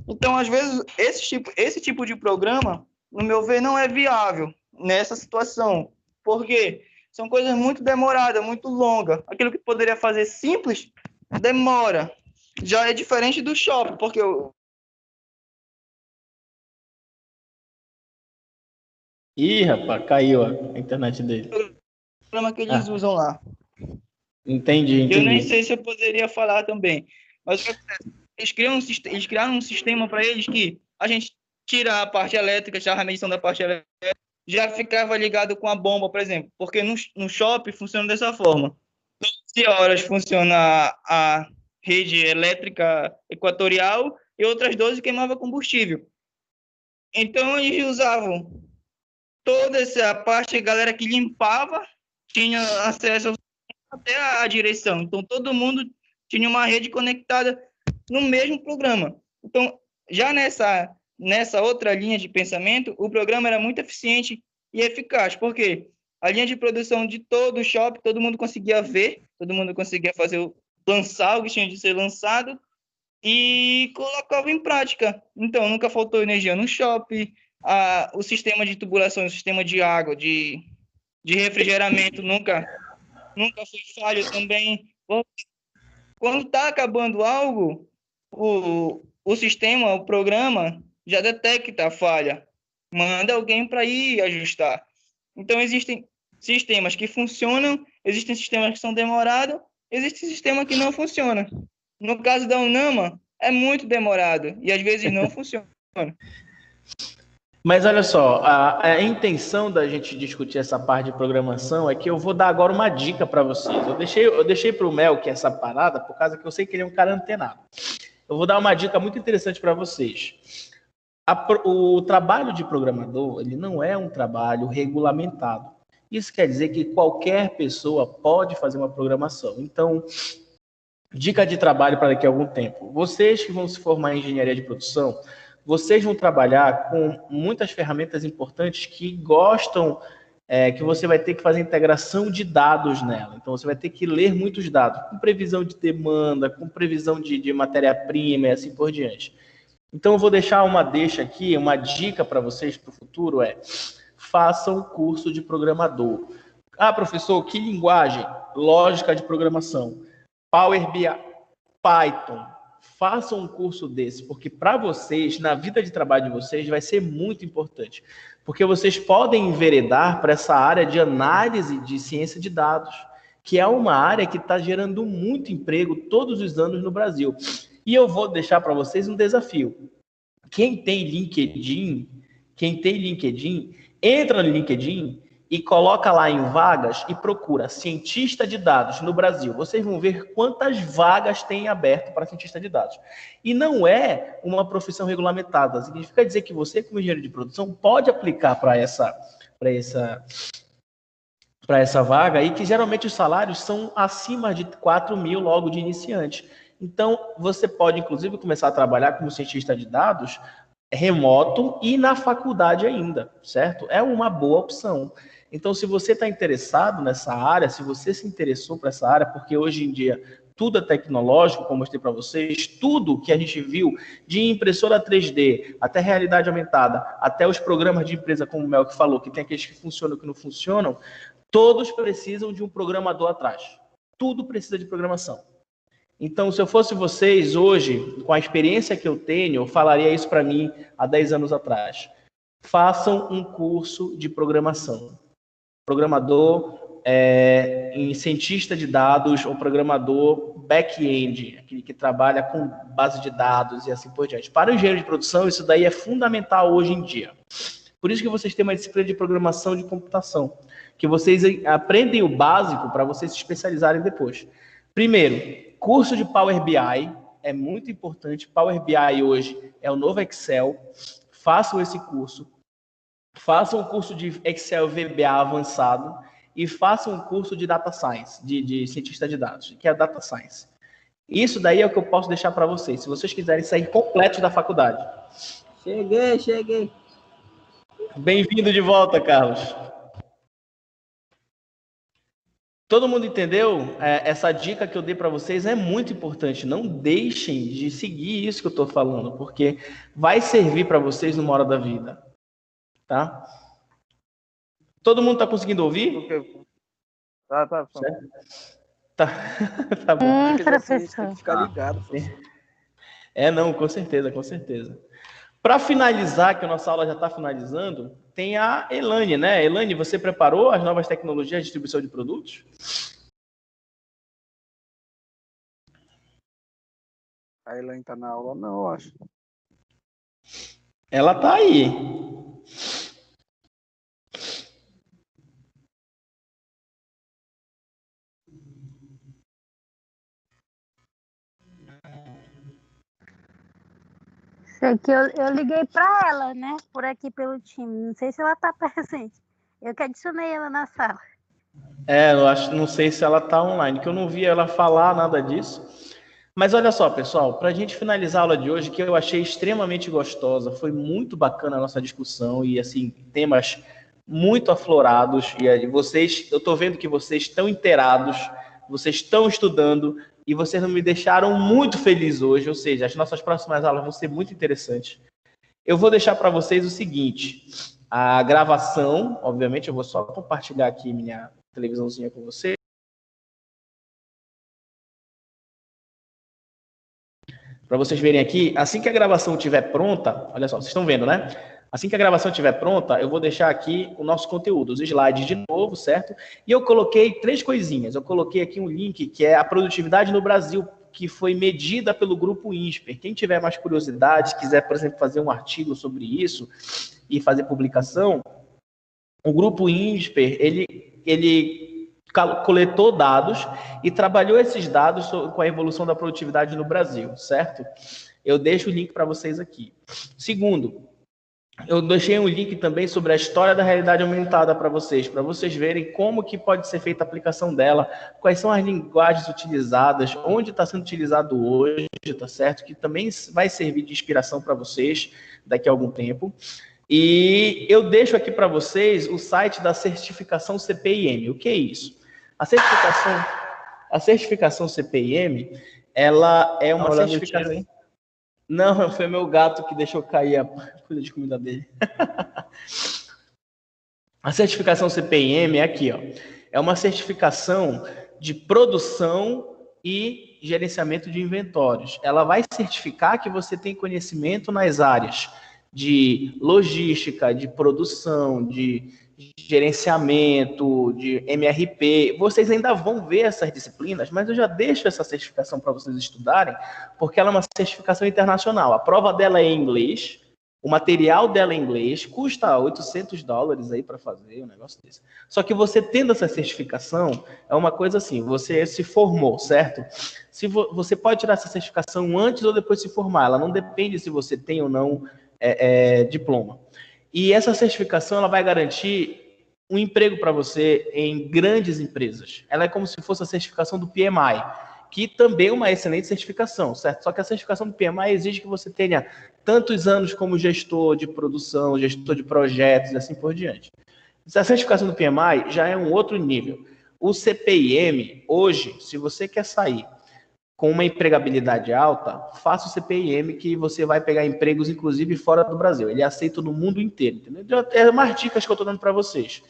Speaker 6: Então, às vezes, esse tipo de programa, no meu ver, não é viável nessa situação. Por quê? São coisas muito demoradas, muito longas. Aquilo que poderia fazer simples, demora. Já é diferente do shopping, porque
Speaker 1: Ih, rapaz, caiu a internet dele.
Speaker 6: O programa que eles usam lá.
Speaker 1: Entendi.
Speaker 6: Eu nem sei se eu poderia falar também. Mas eles criaram um sistema para eles que a gente tira a parte elétrica, já a medição da parte elétrica, já ficava ligado com a bomba, por exemplo. Porque no shopping funciona dessa forma. 12 horas funciona a rede elétrica equatorial e outras 12 queimava combustível. Então, eles usavam toda essa parte, a galera que limpava tinha acesso até a direção. Então, todo mundo tinha uma rede conectada no mesmo programa. Então, já nessa outra linha de pensamento, o programa era muito eficiente e eficaz. Por quê? A linha de produção de todo o shopping, todo mundo conseguia ver, todo mundo conseguia lançar o que tinha de ser lançado e colocava em prática. Então, nunca faltou energia no shopping, o sistema de tubulação, o sistema de água, de refrigeramento nunca foi falho também. Quando está acabando algo, o sistema, o programa, já detecta a falha. Manda alguém para ir ajustar. Então, existem sistemas que funcionam, existem sistemas que são demorados, existem sistemas que não funcionam. No caso da Unama, é muito demorado e às vezes não funciona.
Speaker 1: Mas olha só, a intenção da gente discutir essa parte de programação é que eu vou dar agora uma dica para vocês. Eu deixei para o Mel que essa parada, por causa que eu sei que ele é um cara antenado. Eu vou dar uma dica muito interessante para vocês. O trabalho de programador, ele não é um trabalho regulamentado. Isso quer dizer que qualquer pessoa pode fazer uma programação. Então, dica de trabalho para daqui a algum tempo. Vocês que vão se formar em engenharia de produção, vocês vão trabalhar com muitas ferramentas importantes que gostam, que você vai ter que fazer integração de dados nela. Então, você vai ter que ler muitos dados, com previsão de demanda, com previsão de matéria-prima e assim por diante. Então, eu vou deixar uma aqui, uma dica para vocês para o futuro façam curso de programador. Ah, professor, que linguagem? Lógica de programação. Power BI. Python. Façam um curso desse, porque para vocês, na vida de trabalho de vocês, vai ser muito importante. Porque vocês podem enveredar para essa área de análise de ciência de dados, que é uma área que está gerando muito emprego todos os anos no Brasil. E eu vou deixar para vocês um desafio. Quem tem LinkedIn, entra no LinkedIn e coloca lá em vagas e procura cientista de dados no Brasil. Vocês vão ver quantas vagas tem aberto para cientista de dados. E não é uma profissão regulamentada. Significa dizer que você, como engenheiro de produção, pode aplicar para essa vaga e que geralmente os salários são acima de 4 mil logo de iniciante. Então, você pode, inclusive, começar a trabalhar como cientista de dados remoto e na faculdade ainda, certo? É uma boa opção. Então, se você está interessado nessa área, se você se interessou por essa área, porque hoje em dia tudo é tecnológico, como eu mostrei para vocês, tudo que a gente viu de impressora 3D, até realidade aumentada, até os programas de empresa, como o Mel que falou, que tem aqueles que funcionam e que não funcionam, todos precisam de um programador atrás. Tudo precisa de programação. Então, se eu fosse vocês hoje, com a experiência que eu tenho, eu falaria isso para mim há 10 anos atrás. Façam um curso de programação. Programador em cientista de dados ou programador back-end, aquele que trabalha com base de dados e assim por diante. Para o engenheiro de produção, isso daí é fundamental hoje em dia. Por isso que vocês têm uma disciplina de programação de computação, que vocês aprendem o básico para vocês se especializarem depois. Primeiro, curso de Power BI é muito importante. Power BI hoje é o novo Excel. Façam esse curso. Façam um curso de Excel VBA avançado e façam um curso de Data Science, de cientista de dados, que é a Data Science. Isso daí é o que eu posso deixar para vocês, se vocês quiserem sair completos da faculdade.
Speaker 7: Cheguei.
Speaker 1: Bem-vindo de volta, Carlos. Todo mundo entendeu? Essa dica que eu dei para vocês é muito importante. Não deixem de seguir isso que eu estou falando, porque vai servir para vocês numa hora da vida. Tá? Todo mundo está conseguindo ouvir?
Speaker 6: Tá.
Speaker 1: Tá bom.
Speaker 5: Professor. Tem que ficar ligado.
Speaker 1: Não, com certeza. Para finalizar, que a nossa aula já está finalizando, tem a Elane, né? Elane, você preparou as novas tecnologias de distribuição de produtos?
Speaker 5: A Elane está na aula? Não, eu acho.
Speaker 1: Ela está aí.
Speaker 4: Sei que eu liguei para ela, né? Por aqui pelo time. Não sei se ela está presente. Eu que adicionei ela na sala.
Speaker 1: Não sei se ela está online, que eu não vi ela falar nada disso. Mas olha só, pessoal, para a gente finalizar a aula de hoje, que eu achei extremamente gostosa, foi muito bacana a nossa discussão e, assim, temas muito aflorados. E vocês, eu estou vendo que vocês estão inteirados, vocês estão estudando e vocês não me deixaram muito feliz hoje, ou seja, as nossas próximas aulas vão ser muito interessantes. Eu vou deixar para vocês o seguinte, a gravação, obviamente, eu vou só compartilhar aqui minha televisãozinha com vocês. Para vocês verem aqui, assim que a gravação estiver pronta, olha só, vocês estão vendo, né? Assim que a gravação estiver pronta, eu vou deixar aqui o nosso conteúdo, os slides de novo, certo? E eu coloquei 3 coisinhas. Eu coloquei aqui um link que é a produtividade no Brasil, que foi medida pelo Grupo INSPER. Quem tiver mais curiosidade, quiser, por exemplo, fazer um artigo sobre isso e fazer publicação, o Grupo INSPER, ele coletou dados e trabalhou esses dados com a evolução da produtividade no Brasil, certo? Eu deixo o link para vocês aqui. Segundo, eu deixei um link também sobre a história da realidade aumentada para vocês verem como que pode ser feita a aplicação dela, quais são as linguagens utilizadas, onde está sendo utilizado hoje, tá certo? Que também vai servir de inspiração para vocês daqui a algum tempo. E eu deixo aqui para vocês o site da certificação CPIM. O que é isso? A certificação CPIM, ela é uma certificação... Não, foi meu gato que deixou cair a coisa de comida dele. A certificação CPIM é aqui, ó. É uma certificação de produção e gerenciamento de inventórios. Ela vai certificar que você tem conhecimento nas áreas de logística, de produção, de gerenciamento, de MRP. Vocês ainda vão ver essas disciplinas, mas eu já deixo essa certificação para vocês estudarem, porque ela é uma certificação internacional. A prova dela é em inglês, o material dela é em inglês, custa $800 aí para fazer um negócio desse. Só que você tendo essa certificação, é uma coisa assim, você se formou, certo? Você pode tirar essa certificação antes ou depois de se formar, ela não depende se você tem ou não diploma. E essa certificação ela vai garantir um emprego para você em grandes empresas. Ela é como se fosse a certificação do PMI, que também é uma excelente certificação, certo? Só que a certificação do PMI exige que você tenha tantos anos como gestor de produção, gestor de projetos e assim por diante. A certificação do PMI já é um outro nível. O CPIM, hoje, se você quer sair com uma empregabilidade alta, faça o CPIM que você vai pegar empregos, inclusive, fora do Brasil. Ele é aceito no mundo inteiro, entendeu? É umas dicas que eu estou dando para vocês.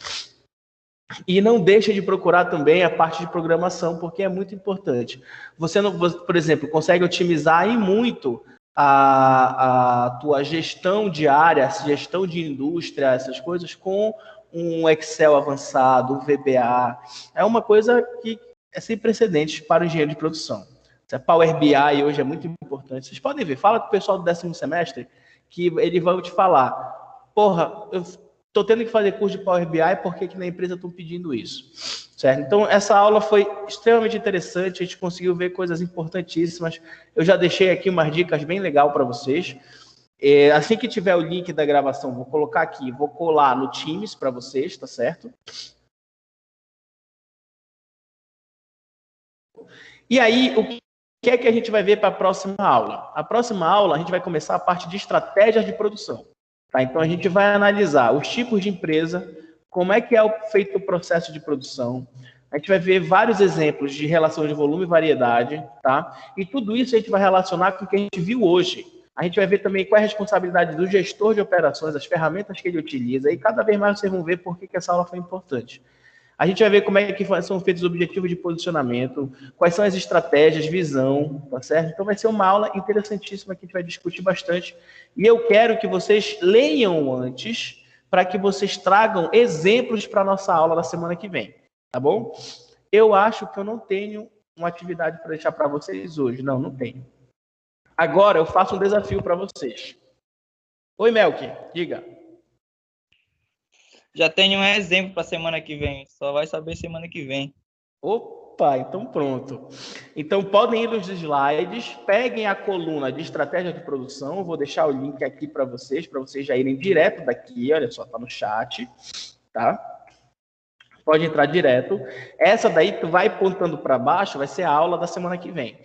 Speaker 1: E não deixe de procurar também a parte de programação, porque é muito importante. Você, não, por exemplo, consegue otimizar e muito a tua gestão diária, gestão de indústria, essas coisas, com um Excel avançado, um VBA. É uma coisa que é sem precedentes para o engenheiro de produção. Power BI hoje é muito importante. Vocês podem ver, fala com o pessoal do 10º semestre, que eles vão te falar, porra, eu estou tendo que fazer curso de Power BI, por que na empresa estão pedindo isso? Certo? Então, essa aula foi extremamente interessante, a gente conseguiu ver coisas importantíssimas. Eu já deixei aqui umas dicas bem legais para vocês. Assim que tiver o link da gravação, vou colocar aqui, vou colar no Teams para vocês, tá certo? E aí, o que é que a gente vai ver para a próxima aula? A próxima aula, a gente vai começar a parte de estratégias de produção. Tá? Então, a gente vai analisar os tipos de empresa, como é que é feito o processo de produção. A gente vai ver vários exemplos de relação de volume e variedade, tá? E tudo isso a gente vai relacionar com o que a gente viu hoje. A gente vai ver também qual é a responsabilidade do gestor de operações, as ferramentas que ele utiliza, e cada vez mais vocês vão ver por que essa aula foi importante. A gente vai ver como é que são feitos os objetivos de posicionamento, quais são as estratégias, visão, tá certo? Então vai ser uma aula interessantíssima que a gente vai discutir bastante. E eu quero que vocês leiam antes, para que vocês tragam exemplos para a nossa aula da semana que vem, tá bom? Eu acho que eu não tenho uma atividade para deixar para vocês hoje. Não tenho. Agora eu faço um desafio para vocês. Oi, Melk, diga.
Speaker 3: Já tenho um exemplo para semana que vem. Só vai saber semana que vem.
Speaker 1: Opa, então pronto. Então podem ir nos slides, peguem a coluna de estratégia de produção. Eu vou deixar o link aqui para vocês já irem direto daqui. Olha só, tá no chat, tá? Pode entrar direto. Essa daí tu vai apontando para baixo, vai ser a aula da semana que vem.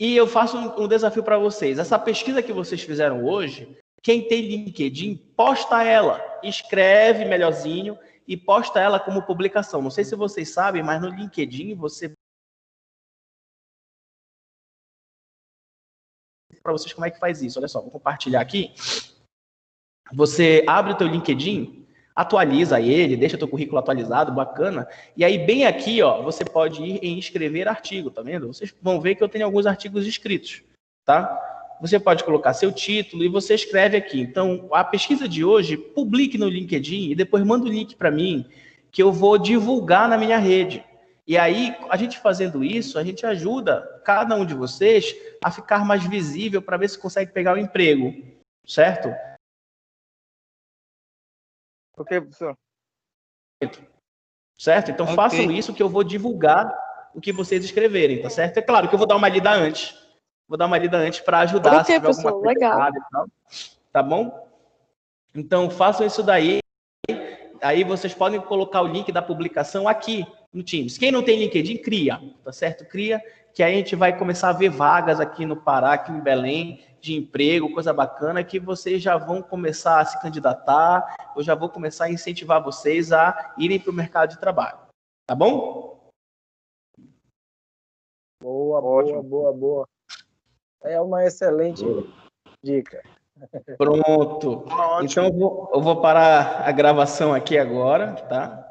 Speaker 1: E eu faço um desafio para vocês. Essa pesquisa que vocês fizeram hoje, quem tem LinkedIn, posta ela, escreve melhorzinho e posta ela como publicação. Não sei se vocês sabem, mas no LinkedIn você... Para vocês como é que faz isso. Olha só, vou compartilhar aqui. Você abre o teu LinkedIn, atualiza ele, deixa o teu currículo atualizado, bacana. E aí bem aqui, ó, você pode ir em escrever artigo, tá vendo? Vocês vão ver que eu tenho alguns artigos escritos, tá? Você pode colocar seu título e você escreve aqui. Então, a pesquisa de hoje, publique no LinkedIn e depois manda o link para mim, que eu vou divulgar na minha rede. E aí, a gente fazendo isso, a gente ajuda cada um de vocês a ficar mais visível para ver se consegue pegar o emprego, certo?
Speaker 6: Ok, professor.
Speaker 1: Certo? Então, façam isso que eu vou divulgar o que vocês escreverem, tá certo? É claro que eu vou dar uma lida antes. Vou dar uma lida antes para ajudar.
Speaker 2: Ok, professor, legal.
Speaker 1: Tá bom? Então, façam isso daí. Aí vocês podem colocar o link da publicação aqui no Teams. Quem não tem LinkedIn, cria, tá certo? Cria, que aí a gente vai começar a ver vagas aqui no Pará, aqui em Belém, de emprego, coisa bacana, que vocês já vão começar a se candidatar, eu já vou começar a incentivar vocês a irem para o mercado de trabalho. Tá bom?
Speaker 5: Boa. É uma excelente dica.
Speaker 1: Pronto. Então eu vou parar a gravação aqui agora, tá?